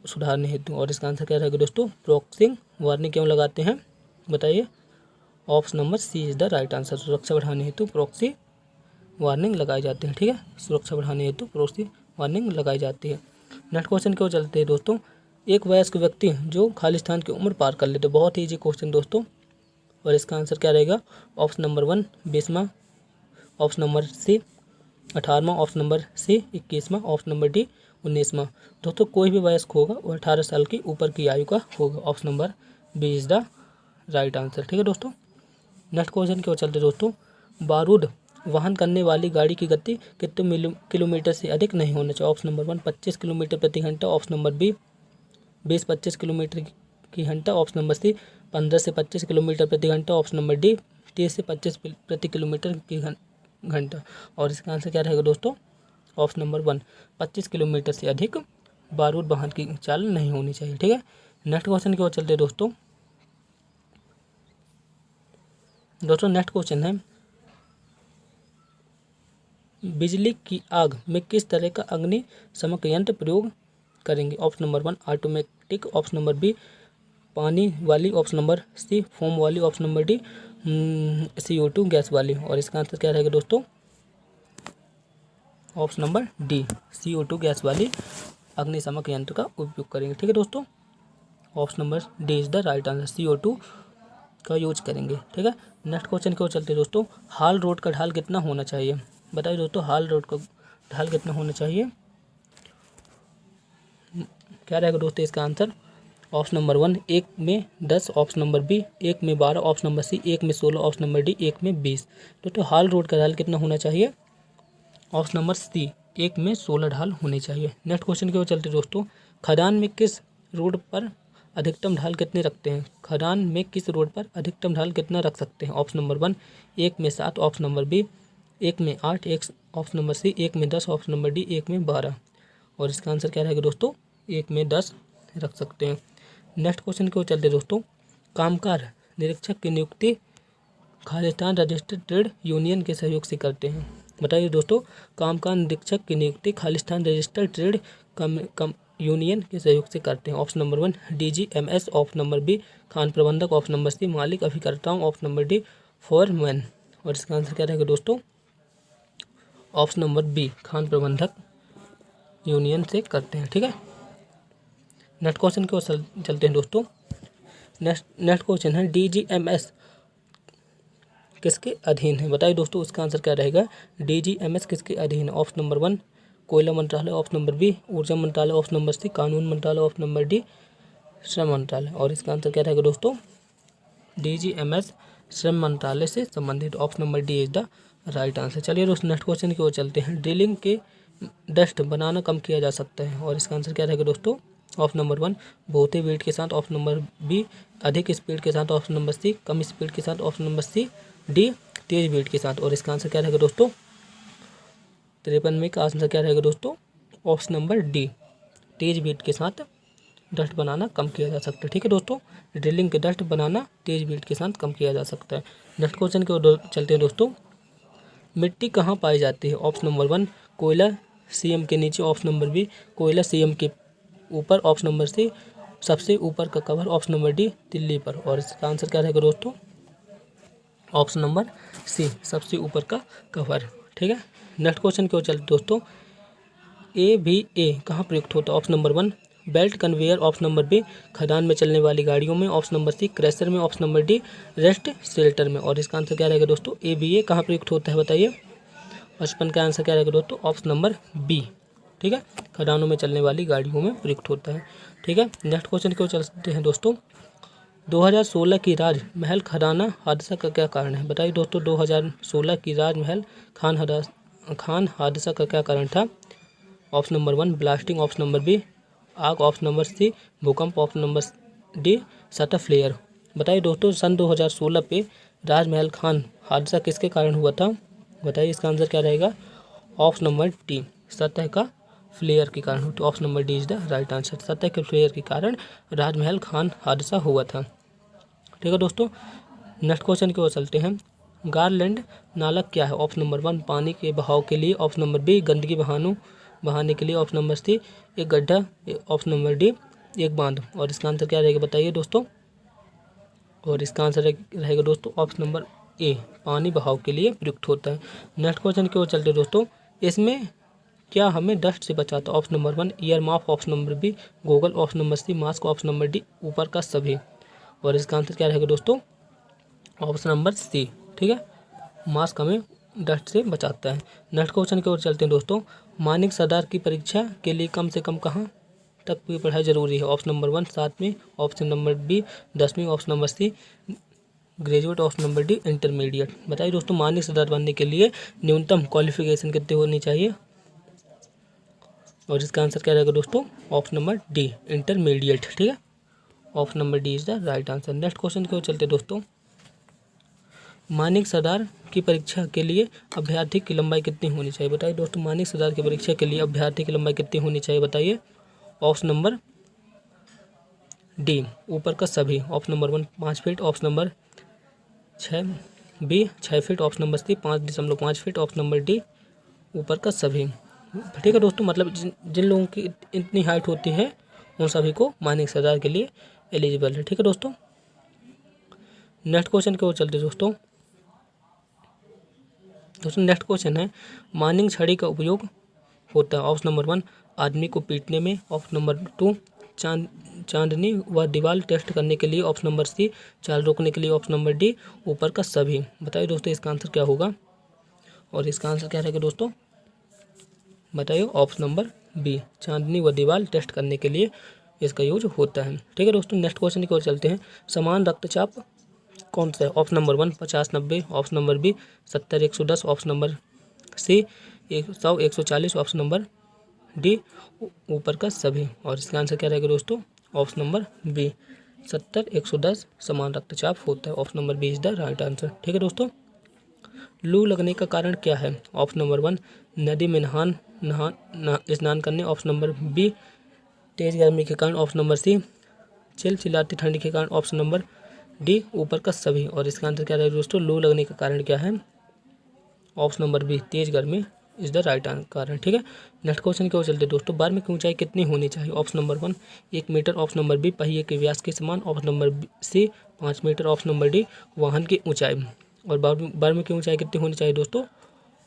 सुधारने हेतु। और इसका आंसर क्या रहेगा दोस्तों, प्रोक्सिंग वार्निंग क्यों लगाते हैं, बताइए। Option number C is the right answer, सुरक्षा बढ़ाने हेतु प्रॉक्सी वार्निंग लगाई जाती है। ठीक है, सुरक्षा बढ़ाने हेतु प्रॉक्सी वार्निंग लगाई जाती है। नेक्स्ट क्वेश्चन क्यों चलते हैं दोस्तों, एक वयस्क व्यक्ति जो खालिस्तान की उम्र पार कर लेते, बहुत ही इजी क्वेश्चन दोस्तों। और इसका आंसर क्या रहेगा, ऑप्शन नंबर 1 20वां, ऑप्शन नंबर सी 18वां, ऑप्शन नंबर सी 21वां, ऑप्शन नंबर डी 19वां। दोस्तों कोई भी वयस्क होगा वो 18 साल की ऊपर की आयु का होगा, option number B is the right answer. ठीक है दोस्तों, नेक्स्ट क्वेश्चन की ओर चलते दोस्तों, बारूद वहन करने वाली गाड़ी की गति कितने किलोमीटर से अधिक नहीं होना चाहिए। ऑप्शन नंबर 1 25 किलोमीटर प्रति घंटा, ऑप्शन नंबर बी 20-25 किलोमीटर की घंटा, ऑप्शन नंबर सी 15 से 25 किलोमीटर प्रति घंटा, ऑप्शन नंबर डी 30 से 25 प्रति किलोमीटर की घंटा। और इसका आंसर क्या रहेगा दोस्तों, ऑप्शन नंबर 1 25 किलोमीटर से अधिक बारूद वाहन की चाल नहीं होनी चाहिए। ठीक है, नेक्स्ट क्वेश्चन की ओर चलते दोस्तों नेक्स्ट क्वेश्चन है, बिजली की आग में किस तरह का अग्निशमक यंत्र प्रयोग करेंगे। Option number 1 automatic, option number B पानी वाली, ऑप्शन नंबर सी फोम वाली, option number D CO2 gas वाली। और इसका आंसर क्या रहेगा दोस्तों, option number D CO2 gas वाली अग्निशमक यंत्र का उपयोग करेंगे। ठीक है दोस्तों, option number D is the right answer, CO2 का यूज करेंगे। ठीक है, नेक्स्ट क्वेश्चन की ओर चलते दोस्तों, हाल रोड का ढाल कितना होना चाहिए। बताइए दोस्तों हाल रोड का ढाल कितना होना चाहिए, क्या रहेगा दोस्तों इसका आंसर। ऑप्शन नंबर 1 1 में 10, ऑप्शन नंबर बी 1 में 12, ऑप्शन नंबर सी 1 में 16, ऑप्शन नंबर डी 1 में 20। दोस्तों हाल रोड का ढाल कितना होना चाहिए, ऑप्शन नंबर सी 1 में 16 ढाल होने चाहिए। नेक्स्ट क्वेश्चन की ओर चलते दोस्तों, खदान में किस रोड पर अधिकतम ढाल कितने रखते हैं। खदान में किस रोड पर अधिकतम ढाल कितना रख सकते हैं। ऑप्शन नंबर 1 1 में 7, ऑप्शन नंबर बी 1 में 8, ऑप्शन नंबर सी 1 में 10, ऑप्शन नंबर डी 1 में 12। और इसका आंसर क्या रहेगा दोस्तों, 1 में 10 रख सकते हैं। नेक्स्ट क्वेश्चन की ओर चलते दोस्तों, कामकार निरीक्षक की नियुक्ति खालिस्तान रजिस्टर्ड ट्रेड यूनियन के सहयोग से करते हैं। बताइए दोस्तों, कामकार निरीक्षक की नियुक्ति खालिस्तान रजिस्टर्ड ट्रेड यूनियन के सहयोग से करते हैं। Option number 1 DGMS, option number B खान प्रबंधक, ऑप्शन नंबर सी मालिक अभिकर्ताओं, ऑप्शन नंबर डी फोरमैन। और इसका आंसर क्या रहेगा दोस्तों, ऑप्शन नंबर बी खान प्रबंधक यूनियन से करते हैं। ठीक है, नेक्स्ट क्वेश्चन की ओर चलते हैं दोस्तों। नेक्स्ट क्वेश्चन है, DGMS किसके अधीन है। बताइए दोस्तों उसका आंसर क्या रहेगा, DGMS किसके अधीन है। ऑप्शन नंबर 1 कोयला मंत्रालय, ऑप्शन नंबर बी ऊर्जा मंत्रालय, ऑप्शन नंबर सी कानून मंत्रालय, ऑप्शन नंबर डी श्रम मंत्रालय। और इसका आंसर क्या रहेगा दोस्तों, DGMS श्रम मंत्रालय से संबंधित, option number D is the right answer. चलिए दोस्तों नेक्स्ट क्वेश्चन की ओर चलते हैं, ड्रिलिंग के डस्ट बनाना कम किया जा सकता है। और इसका आंसर क्या रहेगा दोस्तों, ऑप्शन नंबर 1 बहुत ही वेट के साथ, ऑप्शन नंबर बी अधिक स्पीड के साथ, ऑप्शन नंबर सी कम स्पीड के साथ, ऑप्शन नंबर सी डी तेज वेट के साथ। और इसका आंसर क्या रहेगा दोस्तों, 53 में का आंसर क्या रहेगा दोस्तों, ऑप्शन नंबर डी तेज वेट के साथ डस्ट बनाना कम किया जा सकता है। ठीक है दोस्तों, ड्रिलिंग के डस्ट बनाना तेज वेट के साथ कम किया जा सकता है। नेक्स्ट क्वेश्चन की ओर चलते हैं दोस्तों, मिट्टी कहाँ पाई जाती है। ऑप्शन नंबर 1 कोयला CM के नीचे, ऑप्शन नंबर बी कोयला CM के ऊपर, ऑप्शन नंबर सी सबसे ऊपर का कवर, ऑप्शन नंबर डी तिल्ली पर। और इसका आंसर क्या रहेगा दोस्तों, ऑप्शन नंबर सी सबसे ऊपर का कवर। ठीक है, नेक्स्ट क्वेश्चन की ओर चलते दोस्तों, AVA कहाँ प्रयुक्त होता है? Option number 1 belt conveyor, option number B खदान में चलने वाली गाड़ियों में, ऑप्शन नंबर सी क्रेशर में, option number D rest shelter में। और इसका आंसर क्या रहेगा दोस्तों? AVA कहाँ प्रयुक्त होता है बताइए? 55 का आंसर क्या रहेगा दोस्तों? ऑप्शन नंबर बी, ठीक है, खदानों में चलने वाली गाड़ियों में प्रयुक्त होता है, ठीक है। नेक्स्ट क्वेश्चन की ओर चलते हैं दोस्तों। 2016 की राजमहल खदाना हादसा का क्या कारण है? बताइए दोस्तों, 2016 की राजमहल खान हादसा का क्या कारण था? Option number 1 blasting, option number B आग, ऑप्शन नंबर सी भूकंप, ऑप्शन नंबर डी सतह फ्लेयर। बताइए दोस्तों, सन 2016 पे राजमहल खान हादसा किसके कारण हुआ था? बताइए इसका आंसर क्या रहेगा? ऑप्शन नंबर डी सतह का फ्लेयर के कारण हुआ। Option number D is the right answer. सतह के फ्लेयर के कारण राजमहल खान हादसा हुआ था, ठीक है दोस्तों। नेक्स्ट क्वेश्चन की ओर चलते हैं। गारलैंड नाला क्या है? ऑप्शन नंबर 1 पानी के बहाव के लिए, ऑप्शन नंबर बी गंदगी बहाने के लिए, ऑप्शन नंबर सी एक गड्ढा, ऑप्शन नंबर डी एक बांध। और इसका आंसर क्या रहेगा बताइए दोस्तों? और इसका आंसर रहेगा दोस्तों ऑप्शन नंबर ए पानी बहाव के लिए प्रयुक्त होता है। नेक्स्ट क्वेश्चन की ओर चलते दोस्तों। इसमें क्या हमें डस्ट से बचाता है? Option number 1 ear muff, option number B goggle, option number C mask, option number D ऊपर का सभी। और इसका आंसर क्या रहेगा दोस्तों? ऑप्शन नंबर सी, ठीक है, मास्क हमें डस्ट से बचाता है। नेक्स्ट क्वेश्चन की ओर चलते हैं दोस्तों। मानसिक सुधार की परीक्षा के लिए कम से कम कहाँ तक की पढ़ाई जरूरी है? ऑप्शन नंबर 1 7वीं, ऑप्शन नंबर बी 10वीं, option number C graduate, option number D intermediate. बताइए दोस्तों, मानसिक सुधार बनने के लिए न्यूनतम क्वालिफिकेशन कितनी होनी चाहिए? और इसका आंसर क्या रहेगा दोस्तों? ऑप्शन नंबर डी इंटरमीडिएट, ठीक है, option number D is the right answer. Next question की ओर चलते दोस्तों। मानसिक सुधार की परीक्षा के लिए अभ्यर्थी की लंबाई कितनी होनी चाहिए? बताइए दोस्तों, मानसिक सुधार की परीक्षा के लिए अभ्यर्थी की लंबाई कितनी होनी चाहिए बताइए? ऑप्शन नंबर डी ऊपर का सभी, option number 1 5 feet, option number 6 feet, option number C 5.5 feet, option number D ऊपर का सभी, ठीक है दोस्तों। मतलब जिन लोगों की इतनी हाइट होती है उन सभी को मानसिक सुधार के लिए एलिजिबल है, ठीक है दोस्तों। नेक्स्ट क्वेश्चन की ओर चलते दोस्तों। नेक्स्ट क्वेश्चन है मार्निंग छड़ी का उपयोग होता है? ऑप्शन नंबर 1 आदमी को पीटने में, ऑप्शन नंबर 2 चांदनी व दीवार टेस्ट करने के लिए, ऑप्शन नंबर सी चाल रोकने के लिए, ऑप्शन नंबर डी ऊपर का सभी। बताइए दोस्तों, इसका आंसर क्या होगा? और इसका आंसर क्या रहेगा दोस्तों? बताइए ऑप्शन नंबर बी चांदनी व दीवार टेस्ट करने के लिए इसका यूज होता है, ठीक है दोस्तों। नेक्स्ट क्वेश्चन की ओर चलते हैं। समान रक्तचाप कौन सा है? Option number 1 50-90, option number B 70-110, option number C 100-140, option number D ऊपर का सभी। और इसका आंसर क्या रहेगा दोस्तों? ऑप्शन नंबर बी 70-110 समान रक्तचाप होता है, option number B is the right answer, ठीक है दोस्तों। लू लगने का कारण क्या है? ऑप्शन नंबर 1 नदी में स्नान करने, ऑप्शन नंबर बी तेज गर्मी के कारण, ऑप्शन नंबर सी चिलचिलाती ठंड के कारण, ऑप्शन नंबर डी ऊपर का सभी। और इसका आंसर क्या रहेगा दोस्तों? लू लगने का कारण क्या है? ऑप्शन नंबर बी तेज गर्मी इज द राइट कारण, ठीक है। नेक्स्ट क्वेश्चन की ओर चलते दोस्तों। बार में की ऊंचाई कितनी होनी चाहिए? Option number 1 1 metre, option number B पहिए के व्यास के समान, option number C 5 metre, option number D वाहन की ऊंचाई। और बार में की ऊंचाई कितनी होनी चाहिए दोस्तों?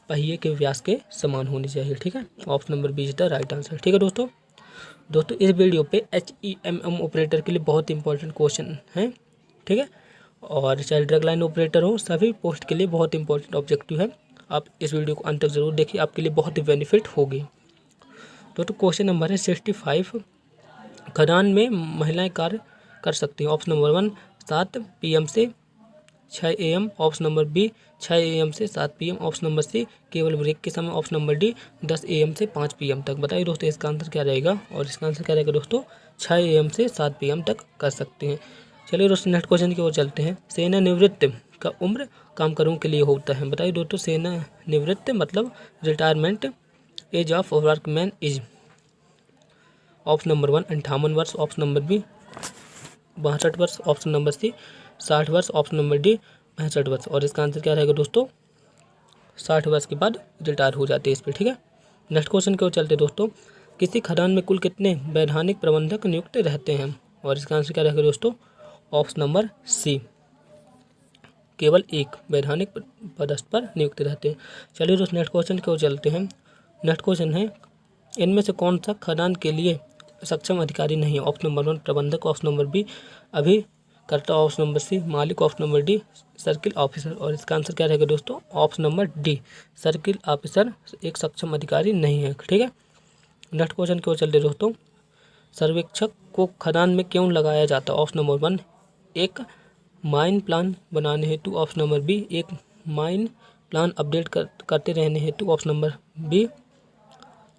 पहिए के व्यास के समान होनी चाहिए, ठीक है, option number B is the right answer, ठीक है दोस्तों। इस वीडियो पे HEMM ऑपरेटर के लिए बहुत इंपॉर्टेंट क्वेश्चन है, ठीक है, और चाहे ड्रग लाइन ऑपरेटर हो, सभी पोस्ट के लिए बहुत इंपॉर्टेंट ऑब्जेक्टिव है। आप इस वीडियो को अंत तक जरूर देखिए, आपके लिए बहुत ही बेनिफिट होगी। क्वेश्चन नंबर है 65। खदान में महिलाएं कार्य कर सकती हैं? ऑप्शन नंबर 1 7 PM से 6 AM, option number B 6 AM से 7 PM, ऑप्शन नंबर सी केवल ब्रेक के समय, ऑप्शन नंबर डी 10 AM से 5 PM तक। बताइए दोस्तों, इसका आंसर क्या रहेगा? और इसका आंसर क्या रहेगा दोस्तों? 6 AM से 7 PM तक कर सकते हैं। चलिए दोस्तों, नेक्स्ट क्वेश्चन की ओर चलते हैं। सेना निवृत्त का उम्र काम करों के लिए होता है? बताइए दोस्तों, सेना निवृत्त मतलब retirement age of workman is? Option number 1 58 वर्ष, ऑप्शन नंबर बी 62 वर्ष, ऑप्शन नंबर सी 60 वर्ष, ऑप्शन नंबर डी 65 वर्ष। और इसका आंसर क्या रहेगा दोस्तों? 60 वर्ष के बाद रिटायर हो जाते हैं इस पर, ठीक है। नेक्स्ट क्वेश्चन की ओर चलते दोस्तों। किसी खदान में कुल कितने वैधानिक प्रबंधक नियुक्त रहते हैं? और इसका आंसर क्या रहेगा दोस्तों? ऑप्शन नंबर सी केवल एक वैधानिक पदस्थ पर नियुक्त रहते हैं। चलिए दोस्तों, नेक्स्ट क्वेश्चन की ओर चलते हैं। नेक्स्ट क्वेश्चन है इनमें से कौन सा खदान के लिए सक्षम अधिकारी नहीं है? ऑप्शन नंबर 1 प्रबंधक, ऑप्शन नंबर बी अभिकर्ता, ऑप्शन नंबर सी मालिक, option number D circle officer. और इसका आंसर क्या रहेगा दोस्तों? Option number D circle officer एक सक्षम अधिकारी नहीं है। ठीक है, नेक्स्ट क्वेश्चन की ओर चलते दोस्तों। सर्वेक्षक को खदान में क्यों लगाया जाता है? ऑप्शन नंबर 1 एक माइन प्लान बनाने हेतु, ऑप्शन नंबर बी एक माइन प्लान अपडेट करते रहने हेतु, ऑप्शन नंबर बी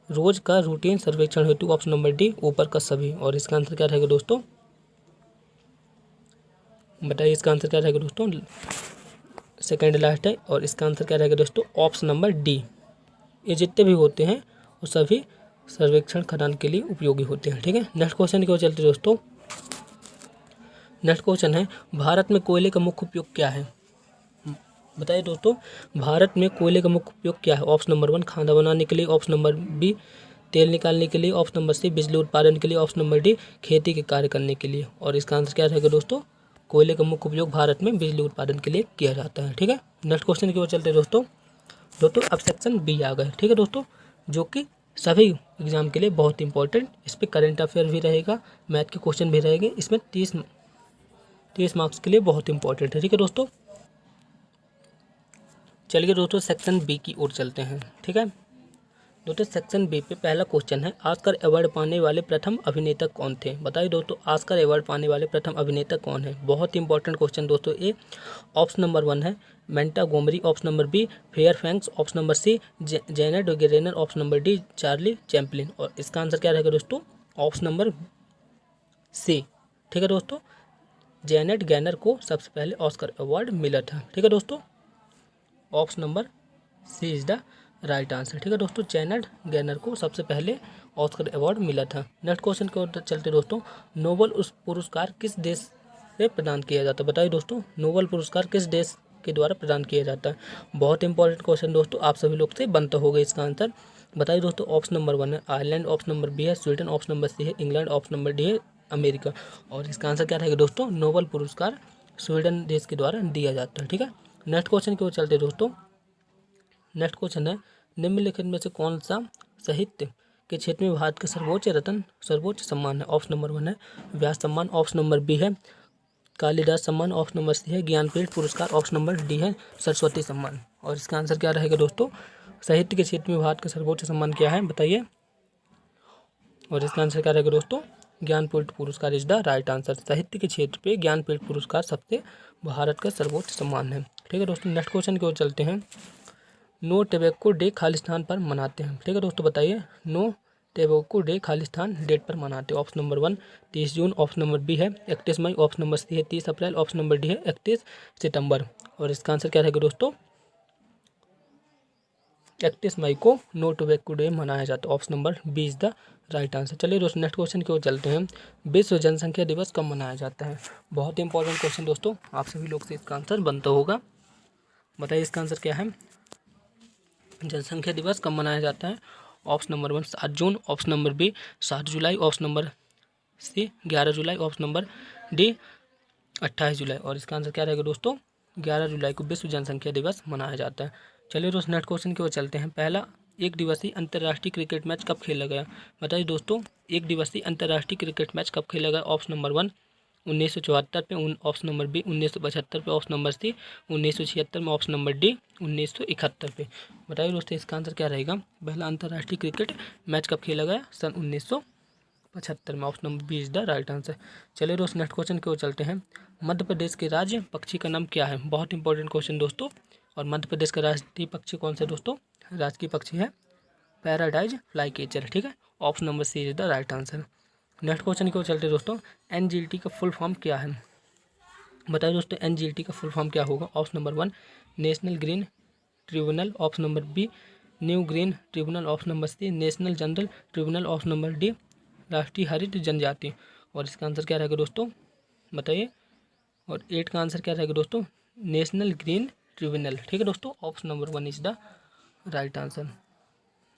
रोज का रूटीन सर्वेक्षण हेतु, ऑप्शन नंबर डी ऊपर का सभी। और इसका आंसर क्या रहेगा दोस्तों? बताइए इसका आंसर क्या रहेगा दोस्तों? सेकंड लास्ट है और इसका आंसर क्या रहेगा दोस्तों? Option number D. ये जितने भी होते हैं वो सभी सर्वेक्षण खदान के लिए उपयोगी होते हैं। ठीक है, नेक्स्ट क्वेश्चन की ओर चलते दोस्तों। नेक्स्ट क्वेश्चन है भारत में कोयले का मुख्य उपयोग क्या है? बताइए दोस्तों, भारत में कोयले का मुख्य उपयोग क्या है? ऑप्शन नंबर 1 खाना बनाने के लिए, ऑप्शन नंबर बी तेल निकालने के लिए, ऑप्शन नंबर सी बिजली उत्पादन के लिए, ऑप्शन नंबर डी खेती के कार्य करने के लिए। और इसका आंसर क्या रहेगा दोस्तों? कोयले का मुख्य उपयोग भारत में बिजली उत्पादन के लिए किया जाता है। ठीक है, नेक्स्ट क्वेश्चन की ओर चलते हैं दोस्तों। अब सेक्शन बी आ गए। ठीक है दोस्तों, जो कि सभी एग्जाम के लिए बहुत इंपॉर्टेंट, इस पर करंट अफेयर भी रहेगा, मैथ के क्वेश्चन भी रहेंगे, इसमें 30 मार्क्स के लिए बहुत इंपॉर्टेंट है। ठीक है दोस्तों, चलिए दोस्तों सेक्शन बी की ओर चलते हैं। ठीक है दोस्तों, सेक्शन बी पे पहला क्वेश्चन है ऑस्कर अवार्ड पाने वाले प्रथम अभिनेता कौन थे? बताइए दोस्तों, ऑस्कर अवार्ड पाने वाले प्रथम अभिनेता कौन है? बहुत इंपॉर्टेंट क्वेश्चन दोस्तों। ए ऑप्शन नंबर 1 है Montgomery, option number B Fairbanks, option number C Janet Gaynor, option number D Charlie Chaplin. और इसका आंसर क्या रहेगा दोस्तों? Option number C. ठीक है दोस्तों, जेनेट गैनर को सबसे पहले ऑस्कर अवार्ड मिला था। ठीक है दोस्तों, option number C is the right answer. ठीक है दोस्तों, जेनेट गैनर को सबसे पहले ऑस्कर अवार्ड मिला था। नेक्स्ट क्वेश्चन की ओर चलते दोस्तों। नोबेल पुरस्कार किस देश से प्रदान किया जाता है? बताइए दोस्तों, नोबेल पुरस्कार किस देश के द्वारा प्रदान किया जाता है? बहुत इंपॉर्टेंट क्वेश्चन दोस्तों, आप सभी लोग से बनता होगा इसका आंसर। बताइए दोस्तों, ऑप्शन नंबर 1 है आयरलैंड, ऑप्शन नंबर बी है स्वीडन, ऑप्शन नंबर सी है इंग्लैंड, ऑप्शन नंबर डी है अमेरिका। और इसका आंसर क्या रहेगा दोस्तों? नोबेल पुरस्कार स्वीडन देश के द्वारा दिया जाता है। ठीक है, नेक्स्ट क्वेश्चन की ओर चलते दोस्तों। नेक्स्ट क्वेश्चन है निम्नलिखित में से कौन सा साहित्य के क्षेत्र में भारत का सर्वोच्च सम्मान है? ऑप्शन नंबर 1 है व्यास सम्मान, ऑप्शन नंबर बी है कालिदास सम्मान, ऑप्शन नंबर सी है ज्ञानपीठ पुरस्कार, ऑप्शन नंबर डी है सरस्वती सम्मान। और इसका आंसर क्या रहेगा दोस्तों? साहित्य के क्षेत्र में भारत का सर्वोच्च सम्मान क्या है? बताइए। और इसका आंसर क्या रहेगा दोस्तों? ज्ञानपीठ पुरस्कार इज द राइट आंसर। साहित्य के क्षेत्र पे ज्ञानपीठ पुरस्कार सबसे भारत का सर्वोच्च सम्मान है। ठीक है दोस्तों, नेक्स्ट क्वेश्चन की ओर चलते हैं। नो टोबैको डे खालिस्तान पर मनाते हैं? ठीक है दोस्तों, बताइए। No tobacco day Khalistan date पर मनाते हैं? Option number 1 30 June, option number B है 31 मई, ऑप्शन नंबर सी है 30 अप्रैल, ऑप्शन नंबर डी है 31 सितंबर। और इसका आंसर क्या रहेगा दोस्तों? 31 मई को नो टोबैको डे मनाया जाता है। Option number B is the right answer. चलिए दोस्तों नेक्स्ट क्वेश्चन की ओर चलते हैं। विश्व जनसंख्या दिवस कब मनाया जाता है? बहुत इंपॉर्टेंट क्वेश्चन दोस्तों, आप सभी लोग से इसका आंसर बनता होगा। बताइए इसका आंसर क्या है? जनसंख्या दिवस कब मनाया जाता है? ऑप्शन नंबर 1 7 जून, ऑप्शन नंबर बी 7 जुलाई, ऑप्शन नंबर सी 11 जुलाई, ऑप्शन नंबर डी 28 जुलाई। और इसका आंसर क्या रहेगा दोस्तों? 11 जुलाई को विश्व जनसंख्या दिवस मनाया जाता है। चलिए दोस्तों नेक्स्ट क्वेश्चन की ओर चलते हैं। पहला एक दिवसीय अंतर्राष्ट्रीय क्रिकेट मैच कब खेला गया? बताइए दोस्तों, एक दिवसीय अंतर्राष्ट्रीय क्रिकेट मैच कब खेला गया? ऑप्शन नंबर 1 1974 पे, ऑप्शन नंबर बी 1975 पे, ऑप्शन नंबर सी 1976 में, ऑप्शन नंबर डी 1971 पे। बताइए दोस्तों इसका आंसर क्या रहेगा? पहला अंतर्राष्ट्रीय क्रिकेट मैच कब खेला गया? सन 1975 में। Option number B is the right answer. चलिए दोस्तों नेक्स्ट क्वेश्चन की ओर चलते हैं। मध्य प्रदेश के राज्य पक्षी का नाम क्या है? बहुत इंपॉर्टेंट क्वेश्चन दोस्तों। और मध्य प्रदेश का राष्ट्रीय पक्षी कौन सा दोस्तों? राजकीय पक्षी है पैराडाइज फ्लाई कैचर। ठीक है, option number C is the right answer. Next question की ओर चलते दोस्तों। एनजीटी का फुल फॉर्म क्या है? बताइए दोस्तों, एनजीटी का फुल फॉर्म क्या होगा? Option number 1 national green tribunal, option number B new green tribunal, option number C national general tribunal, option number D राष्ट्रीय हरित जनजाति। और इसका आंसर क्या रहेगा दोस्तों? बताइए। और 8 का आंसर क्या रहेगा दोस्तों? National green tribunal. ठीक है दोस्तों, option number 1 is the right answer.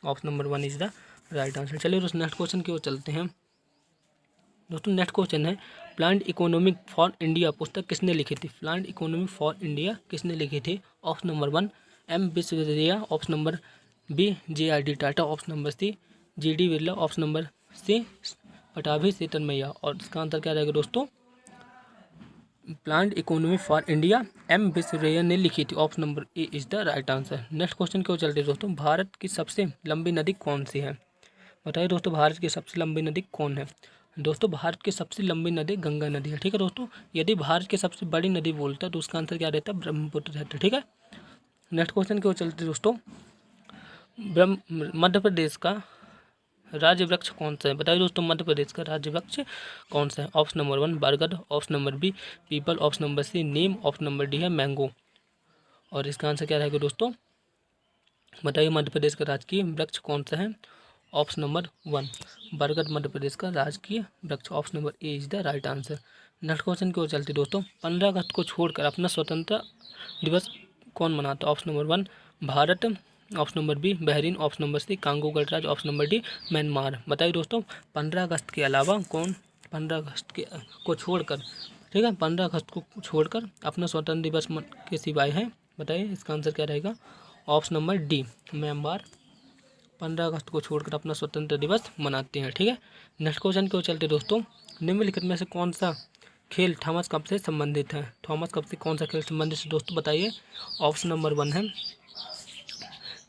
Option number 1 is the right answer. चलिए दोस्तों नेक्स्ट क्वेश्चन की ओर चलते हैं। दोस्तों नेक्स्ट क्वेश्चन है प्लान्ड इकोनॉमिक फॉर इंडिया पुस्तक किसने लिखी थी? प्लान्ड इकोनॉमिक फॉर इंडिया किसने लिखी थी? Option number 1 M Visvesvaraya, option number B J R D Tata, option number C GD Birla, option number C Pattabhi Sitaramayya. और इसका आंसर क्या रहेगा दोस्तों, planned economy for India M Visvesvaraya ने लिखी थी। Option number A is the right answer. Next question क्यों चलते हैं दोस्तों, भारत की सबसे लंबी नदी कौन सी है? बताइए दोस्तों, भारत की सबसे लंबी नदी कौन है? दोस्तों भारत की सबसे लंबी नदी गंगा नदी है। ठीक है दोस्तों, यदि भारत की सबसे बड़ी नदी बोलता है तो उसका आंसर क्या रहता है, ब्रह्मपुत्र रहता है। ठीक है, नेक्स्ट क्वेश्चन क्यों चलते हैं दोस्तों, मध्य प्रदेश का राज्य वृक्ष कौन सा है? बताइए दोस्तों, मध्य प्रदेश का राज्य वृक्ष कौन सा है? ऑप्शन नंबर 1 बरगद, ऑप्शन नंबर बी पीपल, ऑप्शन नंबर सी नीम, ऑप्शन नंबर डी है मैंगो। और इसका आंसर क्या रहेगा दोस्तों, बताइए मध्य प्रदेश का राजकीय वृक्ष कौन सा है? ऑप्शन नंबर 1 बरगद मध्य प्रदेश का राजकीय वृक्ष, option number A is the right answer. Next question की ओर चलते दोस्तों, 15 अगस्त को छोड़कर अपना स्वतंत्रता दिवस कौन मनाता है? Option number 1 Bharat, option number B Bahrain, option number C Congo गणराज्य, ऑप्शन नंबर डी म्यांमार। बताइए दोस्तों, 15 अगस्त के अलावा कौन 15 अगस्त को छोड़कर, ठीक है, 15 अगस्त को छोड़कर अपना स्वतंत्र दिवस के सिवाय है? बताइए इसका आंसर क्या रहेगा, ऑप्शन नंबर डी म्यांमार 15 अगस्त को छोड़कर अपना स्वतंत्र दिवस मनाते हैं। ठीक है, नेक्स्ट क्वेश्चन की ओर चलते दोस्तों, निम्नलिखित में से कौन सा खेल थॉमस कप से संबंधित है? थॉमस कप से कौन सा खेल संबंधित है दोस्तों, बताइए। ऑप्शन नंबर 1 है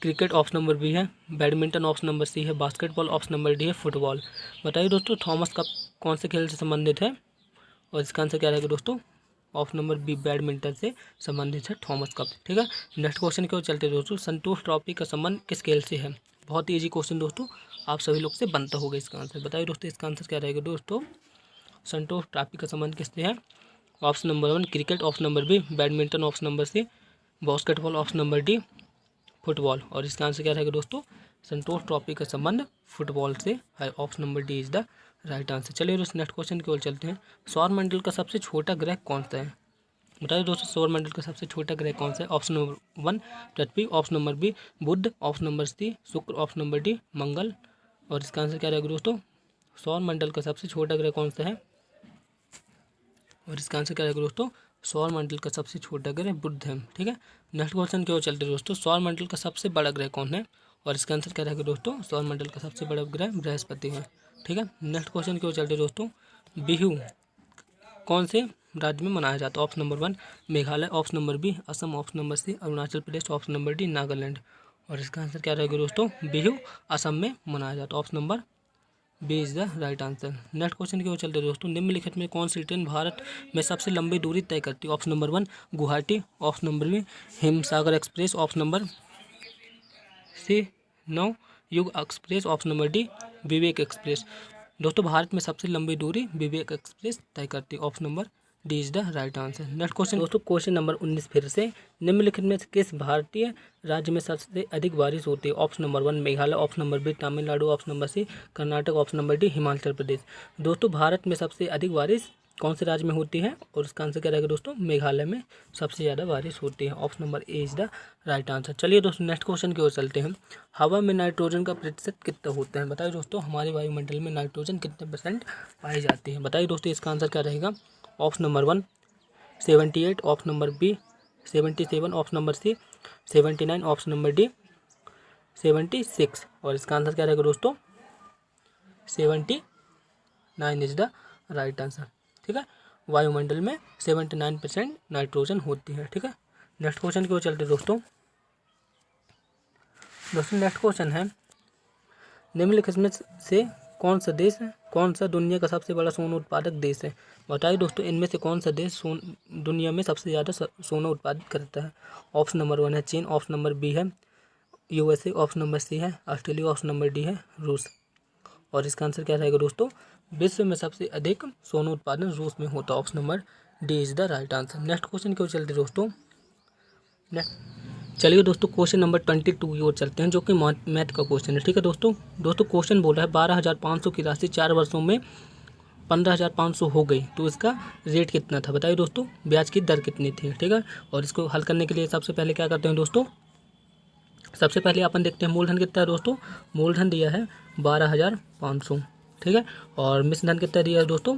क्रिकेट, ऑप्शन नंबर बी है बैडमिंटन, ऑप्शन नंबर सी है बास्केटबॉल, ऑप्शन नंबर डी है फुटबॉल। बताइए दोस्तों, थॉमस कप कौन से खेल से संबंधित है? और इसका आंसर क्या रहेगा दोस्तों, ऑप्शन नंबर बी बैडमिंटन से संबंधित है थॉमस कप। ठीक है, नेक्स्ट क्वेश्चन की ओर चलते दोस्तों, संतोष ट्रॉफी का संबंध किस खेल से है? बहुत ही ईजी क्वेश्चन दोस्तों, आप सभी लोग से बनता होगा इसका आंसर। बताइए दोस्तों, इसका आंसर क्या रहेगा दोस्तों, संतोष ट्रॉफी का संबंध किससे है? Option number 1 cricket, option number B badminton, option number C basketball, option number D football. और इसका आंसर क्या रहेगा दोस्तों, संतोष ट्रॉफी का संबंध फुटबॉल से है, option number D is the right answer. चलिए दोस्तों नेक्स्ट क्वेश्चन की ओर चलते हैं, सौरमंडल का सबसे छोटा ग्रह कौन सा है? बताइए दोस्तों, सौरमंडल का सबसे छोटा ग्रह कौन सा है? ऑप्शन नंबर 1 पृथ्वी, ऑप्शन नंबर बी बुध, ऑप्शन नंबर सी शुक्र, ऑप्शन नंबर डी मंगल। और इसका आंसर क्या रहेगा दोस्तों, सौरमंडल का सबसे छोटा ग्रह कौन सा है? और इसका आंसर क्या रहेगा दोस्तों, सौरमंडल का सबसे छोटा ग्रह बुध है। ठीक है, नेक्स्ट क्वेश्चन की ओर चलते हैं दोस्तों, सौरमंडल का सबसे बड़ा ग्रह कौन है? और इसका आंसर क्या रहेगा दोस्तों, सौरमंडल का सबसे बड़ा ग्रह बृहस्पति है। ठीक है, नेक्स्ट क्वेश्चन की ओर चलते हैं दोस्तों, बिहू कौन से राज्य में मनाया जाता है? Option number 1 Meghalaya, option number B Assam, option number C Arunachal Pradesh, option number D Nagaland. और इसका आंसर क्या रहेगा दोस्तों, बिहू असम में मनाया जाता है, option number B is the right answer. Next question की ओर चलते हैं दोस्तों, निम्नलिखित में कौन सी ट्रेन भारत में सबसे लंबी दूरी तय करती है? Option number 1 Guwahati, option number B Himsagar express, option number C Nau Yug express, option number D Vivek express. दोस्तों भारत में सबसे लंबी दूरी विवेक एक्सप्रेस तय करती है, option number D is the right answer. Next question दोस्तों, क्वेश्चन नंबर 19 फिर से, निम्नलिखित में से किस भारतीय राज्य में सबसे अधिक बारिश होती है? Option number 1 Meghalaya, option number B Tamil Nadu, option number C Karnataka, option number D Himachal Pradesh. दोस्तों भारत में सबसे अधिक बारिश कौन से राज्य में होती है? और इसका आंसर क्या रहेगा दोस्तों, मेघालय में सबसे ज़्यादा बारिश होती है, option number A is the right answer. चलिए दोस्तों नेक्स्ट क्वेश्चन की ओर चलते हैं, हवा में नाइट्रोजन का प्रतिशत कितना होता है? बताइए दोस्तों, हमारे वायुमंडल में नाइट्रोजन कितने % पाई जाती है? बताइए दोस्तों, इसका आंसर क्या रहेगा, option number 1 78, option number B 77, option number C 79, option number D 76। और इसका आंसर क्या रहेगा दोस्तों, 79 इज द राइट आंसर। ठीक है, वायुमंडल में 79% नाइट्रोजन होती है। ठीक है, नेक्स्ट क्वेश्चन की ओर चलते दोस्तों, नेक्स्ट क्वेश्चन है, निम्नलिखित में से कौन सा देश है, कौन सा दुनिया का सबसे बड़ा सोना उत्पादक देश है? बताइए दोस्तों, इनमें से कौन सा देश दुनिया में सबसे ज़्यादा सोना उत्पादित करता है? ऑप्शन नंबर 1 है चीन, ऑप्शन नंबर बी है USA, ऑप्शन नंबर सी है ऑस्ट्रेलिया, ऑप्शन नंबर डी है रूस। और इसका आंसर क्या रहेगा दोस्तों, विश्व में सबसे अधिक सोना उत्पादन रूस में होता है, option number D is the right answer. Next question की ओर चलते दोस्तों, चलिए दोस्तों क्वेश्चन नंबर 22 की ओर चलते हैं, जो कि मैथ का क्वेश्चन है। ठीक है दोस्तों क्वेश्चन बोल रहा है 12,500 की राशि 4 वर्षों में 15,500 हो गई तो इसका रेट कितना था? बताइए दोस्तों, ब्याज की दर कितनी थी? ठीक है, और इसको हल करने के लिए सबसे पहले क्या करते हैं दोस्तों, सबसे पहले अपन देखते हैं मूलधन कितना है दोस्तों, मूलधन दिया है 12,500। ठीक है, और मिश्र धन कितना दिया है दोस्तों,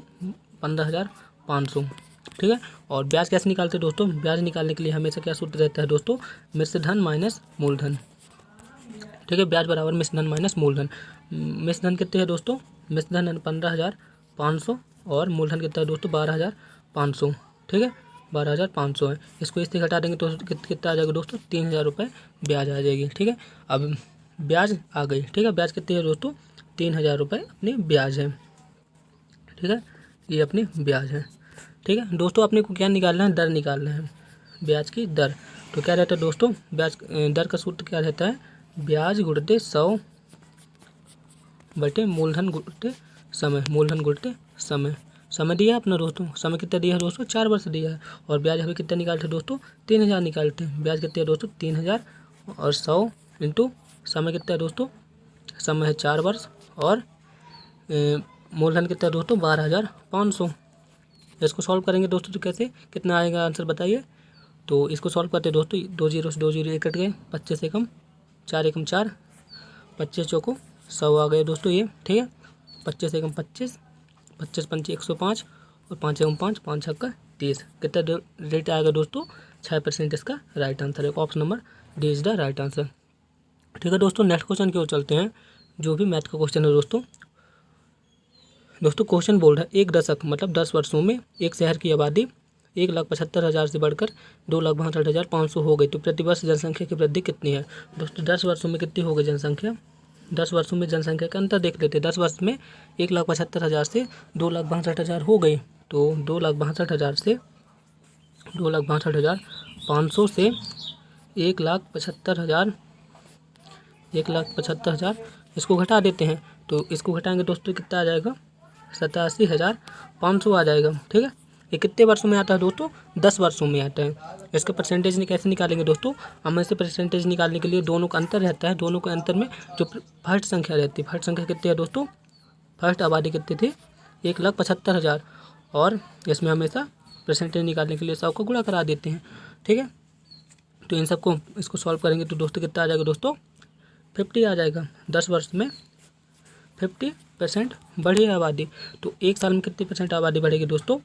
15,500। ठीक है, और ब्याज कैसे निकालते हैं दोस्तों, ब्याज निकालने के लिए हमेशा क्या सूत्र रहता है दोस्तों, मिश्र धन माइनस मूलधन। ठीक है। ब्याज बराबर मिश्रधन माइनस मूलधन। मिश्रधन कितने है दोस्तों, मिश्रधन है 15,500 और मूलधन कितना है दोस्तों 12,500, ठीक है 12,500 है। इसको इससे घटा देंगे तो कितना आ जाएगा दोस्तों 3,000 रुपये ब्याज आ जाएगी, ठीक है। अब ब्याज आ गई, ठीक है। ब्याज कितनी है दोस्तों 3,000 रुपये अपनी ब्याज है, ठीक है। ये अपनी ब्याज है, ठीक है दोस्तों। अपने को क्या निकालना है, दर निकालना है, ब्याज की दर। तो क्या रहता है दोस्तों, ब्याज दर का सूत्र क्या रहता है, ब्याज गुणित 100 बटे मूलधन गुणित समय, मूलधन गुणित समय। समय दिया है अपना दोस्तों, समय कितना दिया है दोस्तों 4 वर्ष दिया है। और ब्याज हमें कितना निकालते हैं दोस्तों 3,000 निकालते हैं। ब्याज कितना है दोस्तों 3,000 और 100 इंटू समय कितना है दोस्तों, समय है 4 वर्ष और मूलधन कितना है दोस्तों 12,500। इसको सॉल्व करेंगे दोस्तों तो कैसे कितना आएगा आंसर बताइए। तो इसको सॉल्व करते हैं दोस्तों, 2 जीरो से 2 जीरो कट गए, 25 एकम 4 एकम 4, 25 चौको 100 आ गए दोस्तों ये, ठीक है। 25 एकम 25, 25 पंचे 105 और 5 एकम 5, 5 छक्का 30। कितना रेट आएगा दोस्तों 6% इसका राइट आंसर है। Option number D is the right answer, ठीक है दोस्तों। नेक्स्ट क्वेश्चन की ओर चलते हैं, जो भी मैथ का क्वेश्चन है दोस्तों। क्वेश्चन बोल रहा है एक दशक मतलब 10 वर्षों में एक शहर की आबादी 1,75,000 से बढ़कर 2,62,500 हो गई, तो प्रतिवर्ष जनसंख्या की वृद्धि कितनी है। दोस्तों 10 वर्षों में कितनी हो गई जनसंख्या, 10 वर्षों में जनसंख्या का अंतर देख लेते हैं। 10 वर्ष में 1,75,000 से 2,62,000 हो गई, तो 2,62,000 से 2,62,500 से 1,75,000 इसको घटा देते हैं। तो इसको घटाएंगे दोस्तों कितना आ जाएगा 87,500 आ जाएगा, ठीक है। ये कितने वर्षों में आता है दोस्तों 10 वर्षों में आता है। इसका परसेंटेज कैसे निकालेंगे दोस्तों, हम ऐसे परसेंटेज निकालने के लिए दोनों का अंतर रहता है, दोनों के अंतर में जो फर्स्ट संख्या रहती है, फर्स्ट संख्या कितनी है दोस्तों, फर्स्ट आबादी कितनी थी 1,75,000 और इसमें हमेशा परसेंटेज निकालने के लिए 100 को गुणा करा देते हैं, ठीक है। तो इन सबको इसको सॉल्व करेंगे तो दोस्तों कितना आ जाएगा दोस्तों 50 आ जाएगा। 10 वर्ष में 50% बढ़ी आबादी, तो एक साल में कितनी परसेंट आबादी बढ़ेगी दोस्तों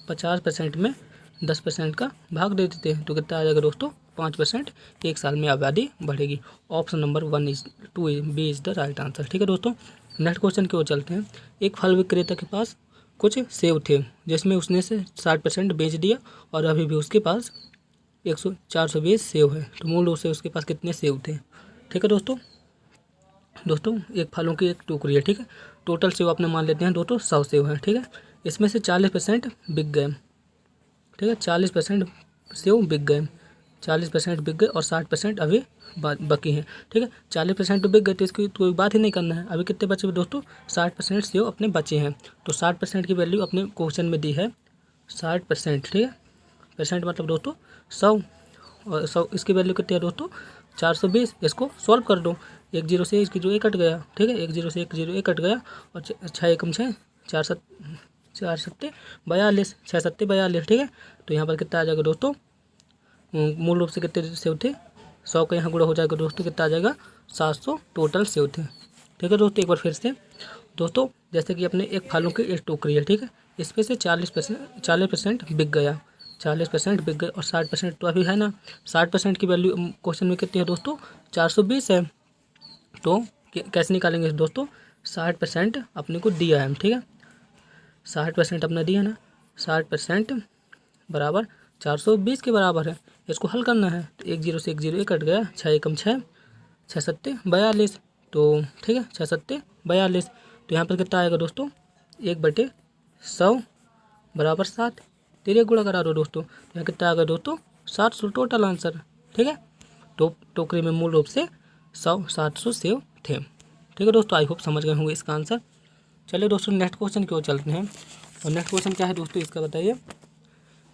50% में 10% का भाग दे देते हैं, तो कितना आ जाएगा दोस्तों 5% एक साल में आबादी बढ़ेगी। Option number 1 is 2 B is the right answer, ठीक है दोस्तों। नेक्स्ट क्वेश्चन की ओर चलते हैं। एक फल विक्रेता के पास कुछ सेब थे जिसमें उसने से 60% बेच दिया और अभी भी उसके पास 420 सेब है, तो मूल रूप से उसके पास कितने सेब थे, ठीक है दोस्तों। एक फलों की एक टोकरी है, ठीक है। टोटल सेब अपने मान लेते हैं दोस्तों 100 सेब है, ठीक है। इसमें से 40% बिक गए, ठीक है 40% सेब बिक गए, 40% बिक गए और 60% अभी बाकी हैं, ठीक है। 40% तो बिक गए तो इसकी कोई बात ही नहीं करना है। अभी कितने बचे दोस्तों 60% सेब अपने बचे हैं, तो 60% की वैल्यू अपने क्वेश्चन में दी है 60%, ठीक है। परसेंट मतलब दोस्तों 100 और 100 इसकी वैल्यू कितनी है दोस्तों 420। इसको सॉल्व कर दो, 1 जीरो से 1 जीरो कट गया, ठीक है 1 जीरो से 1 जीरो कट गया और 6 एकम 6 4 सत्ते 42, 6 सत्ते 42, ठीक है। तो यहाँ पर कितना आ जाएगा दोस्तों, मूल रूप से कितने सेब थे 100 का यहाँ गुणा हो जाएगा दोस्तों कितना आ जाएगा 700 टोटल सेब थे, ठीक है दोस्तों। एक बार फिर से दोस्तों, जैसे कि अपने एक फलों की एक टोकरी है, ठीक है। इसमें से 40% बिक गया, 40% बिक गए और 60% तो अभी है ना। 60% की वैल्यू क्वेश्चन में कितनी है दोस्तों 420 है, तो कैसे निकालेंगे दोस्तों 60% अपने को दिया है, ठीक है। 60% अपना दिया ना, 60% बराबर 420 के बराबर है। इसको हल करना है तो 1 जीरो से 1 जीरो कट गया, 6 एकम 6, 6 सत्ते 42, तो ठीक है 6 सत्ते 42। तो यहाँ पर कितना आएगा दोस्तों 1/100 बराबर 7, तेरे गुणा करा दो दोस्तों, यहाँ कितना आ गया दोस्तों 700 टोटल आंसर, ठीक है। तो टोकरी में मूल रूप से 700 सेब थे, ठीक है दोस्तों। आई होप समझ गए होंगे इसका आंसर। चलिए दोस्तों नेक्स्ट क्वेश्चन की ओर चलते हैं, और नेक्स्ट क्वेश्चन क्या है दोस्तों इसका बताइए।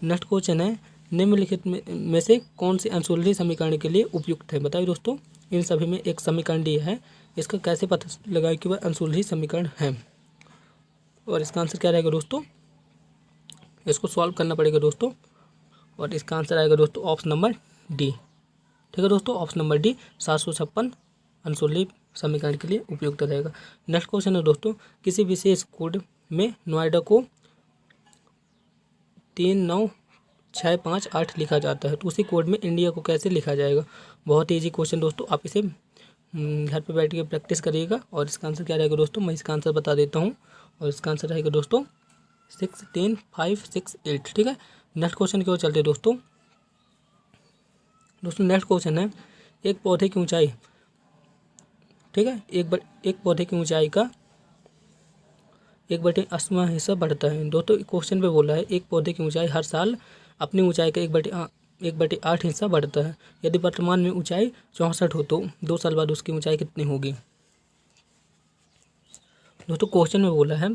नेक्स्ट क्वेश्चन है निम्नलिखित में से कौन से अंशुलही समीकरण के लिए उपयुक्त है, बताइए दोस्तों। इन सभी में एक समीकरण दिया है, इसका कैसे पता लगाए कि वह अंशुलही समीकरण है, और इसका आंसर क्या रहेगा दोस्तों, इसको सॉल्व करना पड़ेगा दोस्तों, और इसका आंसर आएगा दोस्तों ऑप्शन नंबर डी, ठीक है दोस्तों। ऑप्शन नंबर डी 756 अंशुलही समीकरण के लिए उपयुक्त रहेगा। नेक्स्ट क्वेश्चन है दोस्तों, किसी विशेष कोड में नोएडा को 39658 लिखा जाता है, तो उसी कोड में इंडिया को कैसे लिखा जाएगा। बहुत ईजी क्वेश्चन दोस्तों, आप इसे घर पे बैठ के प्रैक्टिस करिएगा। और इसका आंसर क्या रहेगा दोस्तों, मैं इसका आंसर बता देता हूँ। और इसका आंसर रहेगा दोस्तों 6, 10, 5, 6, 8। ठीक है, नेक्स्ट क्वेश्चन की ओर चलते हैं दोस्तों। नेक्स्ट क्वेश्चन है एक पौधे की ऊंचाई, ठीक है, एक पौधे की ऊंचाई का 1/8वां हिस्सा बढ़ता है। दोस्तों क्वेश्चन पे बोला है एक पौधे की ऊंचाई हर साल अपनी ऊंचाई का 1/8 हिस्सा बढ़ता है। यदि वर्तमान में ऊंचाई 64 हो तो 2 साल बाद उसकी ऊंचाई कितनी होगी। दोस्तों क्वेश्चन में बोला है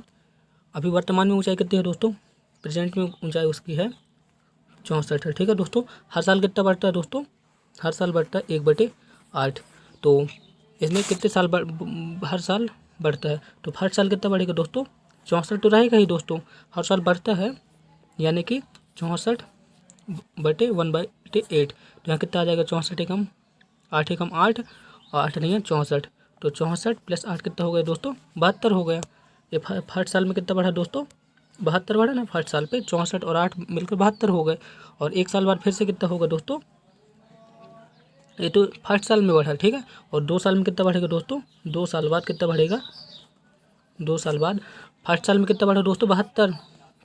अभी वर्तमान में ऊंचाई कितनी है दोस्तों, प्रेजेंट में ऊंचाई उसकी है 64 है। ठीक है दोस्तों, हर साल कितना बढ़ता है दोस्तों, हर साल बढ़ता है 1/8। तो इसमें कितने साल हर साल बढ़ता है, तो हर साल कितना बढ़ेगा दोस्तों, 64 तो रहेगा ही दोस्तों, हर साल बढ़ता है यानी कि 64/1/8। तो यहाँ कितना आ जाएगा, 64 एकम 8 एकम 8 और 8 नहीं है 64। तो 64 + 8 कितना हो गया दोस्तों, 72 हो गया। ये हर साल में कितना बढ़ा दोस्तों, 72 बढ़ा ना हर साल पे, 64 और 8 मिलकर 72 हो गए। और एक साल बाद फिर से कितना होगा दोस्तों, ये तो फर्स्ट साल में बढ़ा, ठीक है। और 2 साल में कितना बढ़ेगा दोस्तों, 2 साल बाद कितना बढ़ेगा, 2 साल बाद फर्स्ट साल में कितना बढ़ा दोस्तों, 72।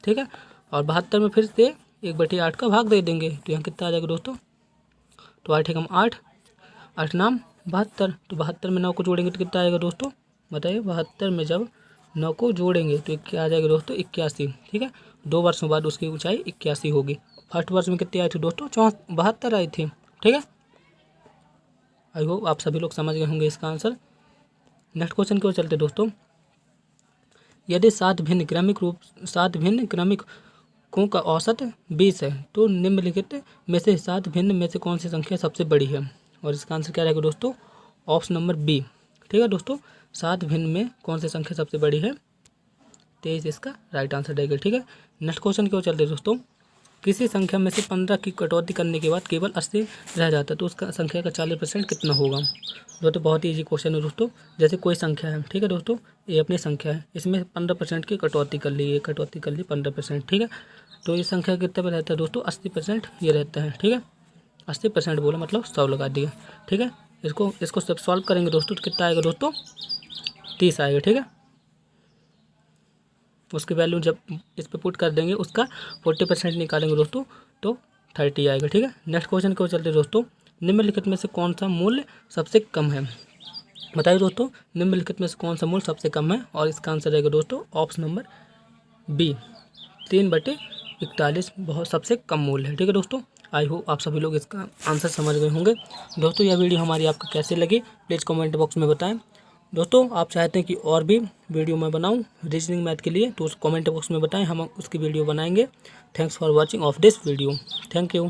ठीक है, और 72 में फिर से 1/8 का भाग दे देंगे। तो यहाँ कितना आ जाएगा दोस्तों, तो 8 एकम 8, 8 नाम 72। तो 72 में 9 को जोड़ेंगे तो कितना आएगा दोस्तों, बताइए। 72 में जब 9 को जोड़ेंगे तो क्या आ जाएगा दोस्तों, 81। ठीक है, 2 वर्षों बाद उसकी ऊंचाई 81 होगी। फर्स्ट वर्ष में कितनी आई थी दोस्तों, 72 आई थी। ठीक है, आई होप आप सभी लोग समझ गए होंगे इसका आंसर। नेक्स्ट क्वेश्चन की ओर चलते दोस्तों। यदि 7 भिन्न क्रमिकों का औसत 20 है तो निम्नलिखित में से 7 भिन्न में से कौन सी संख्या सबसे बड़ी है। और इसका आंसर क्या रहेगा दोस्तों, ऑप्शन नंबर बी। ठीक है दोस्तों, 7 भिन्न में कौन सी संख्या सबसे बड़ी है, 23 इसका राइट आंसर रहेगा। ठीक है, नेक्स्ट क्वेश्चन की ओर चलते दोस्तों। किसी संख्या में से 15 की कटौती करने के बाद केवल 80 रह जाता है तो उसका संख्या का 40% कितना होगा। दोस्तों बहुत ही ईजी क्वेश्चन है दोस्तों। जैसे कोई संख्या है, ठीक है दोस्तों, ये अपनी संख्या है, इसमें 15% की कटौती कर ली, ये कटौती कर ली 15%। ठीक है, तो ये संख्या कितने पर रहता है दोस्तों, 80% ये रहता है। ठीक है, 80% बोला मतलब 100 लगा दिया। ठीक है, इसको सब सॉल्व करेंगे दोस्तों तो कितना आएगा दोस्तों, 30 आएगा। ठीक है, उसकी वैल्यू जब इस पे पुट कर देंगे उसका 40% निकालेंगे दोस्तों तो 30 आएगा। ठीक है, नेक्स्ट क्वेश्चन की ओर चलते दोस्तों। निम्नलिखित में से कौन सा मूल्य सबसे कम है, बताइए दोस्तों। निम्नलिखित में से कौन सा मूल्य सबसे कम है, और इसका आंसर रहेगा दोस्तों ऑप्शन नंबर बी, 3/41 बहुत सबसे कम मूल्य है। ठीक है दोस्तों, आई होप आप सभी लोग इसका आंसर समझ गए होंगे। दोस्तों यह वीडियो हमारी आपको कैसे लगी प्लीज़ कमेंट बॉक्स में बताएं। दोस्तों आप चाहते हैं कि और भी वीडियो मैं बनाऊं रीजनिंग मैथ के लिए तो उस कमेंट बॉक्स में बताएं, हम उसकी वीडियो बनाएंगे। Thanks for watching of this video, thank you.